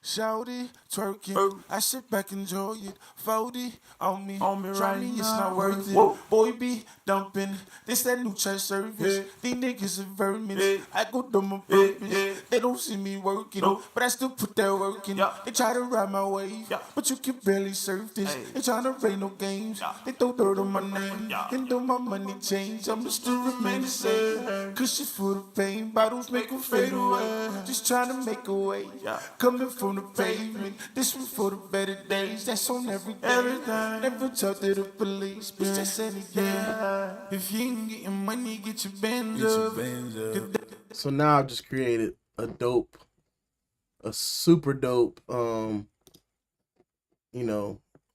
Shouty, twerking, I sit back, enjoy it. 40 on me right me, it's not worth it. Boy be dumping, this that new church service. These niggas are vermin. I go do my purpose. They don't see me working, but I still put that work in. They try to ride my wave, but you can barely surf this. They tryna play no games. They throw dirt on my name, and do my money change. I'ma still remain the same. Cushions for the pain, bottles make them fade away. Just tryna make a way. Coming from the pavement, this one for the better days. That's on everything. Never talk to the police, bitch. That's anything. If you ain't getting money, get your bands up. So now I've just created a super dope,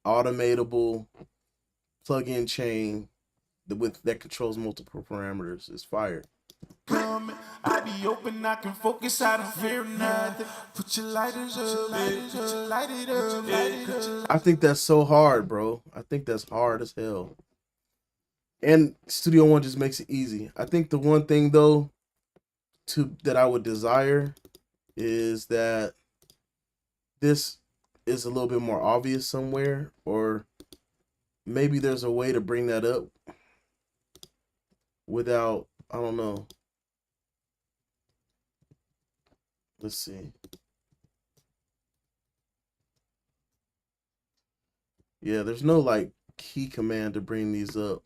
automatable plug-in chain that controls multiple parameters. It's fire. I be open, I can focus, I don't fear nothing. Put your lighters up, put your light it up. I think that's so hard, bro. I think that's hard as hell. And Studio One just makes it easy. I think the one thing though that I would desire is that this is a little bit more obvious somewhere, or maybe there's a way to bring that up without, I don't know. Let's see. Yeah, there's no like key command to bring these up.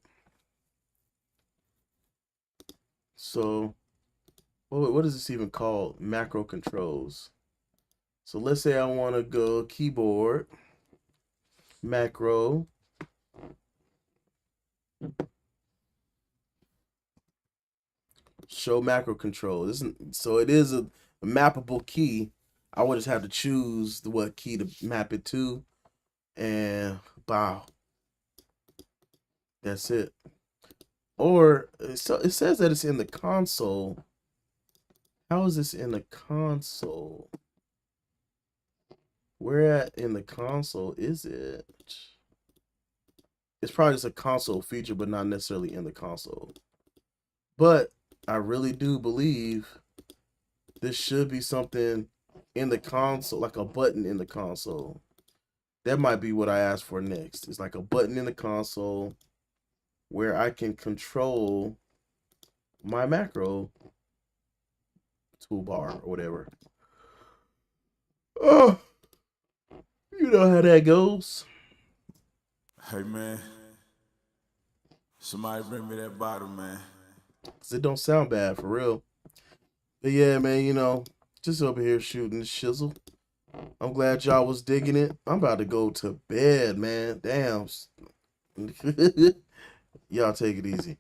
So, what is this even called? Macro controls. So let's say I want to go keyboard, macro, show macro control. So it is a mappable key. I would just have to choose what key to map it to, and bow. That's it. Or it says that it's in the console. How is this in the console? Where at in the console is it? It's probably just a console feature, but not necessarily in the console. But I really do believe this should be something in the console, like a button in the console. That might be what I asked for next. It's like a button in the console where I can control my macro toolbar or whatever. Oh, you know how that goes. Hey man, somebody bring me that bottle, man. 'Cause it don't sound bad for real. But yeah, man, just over here shooting the shizzle. I'm glad y'all was digging it. I'm about to go to bed, man. Damn. Y'all take it easy.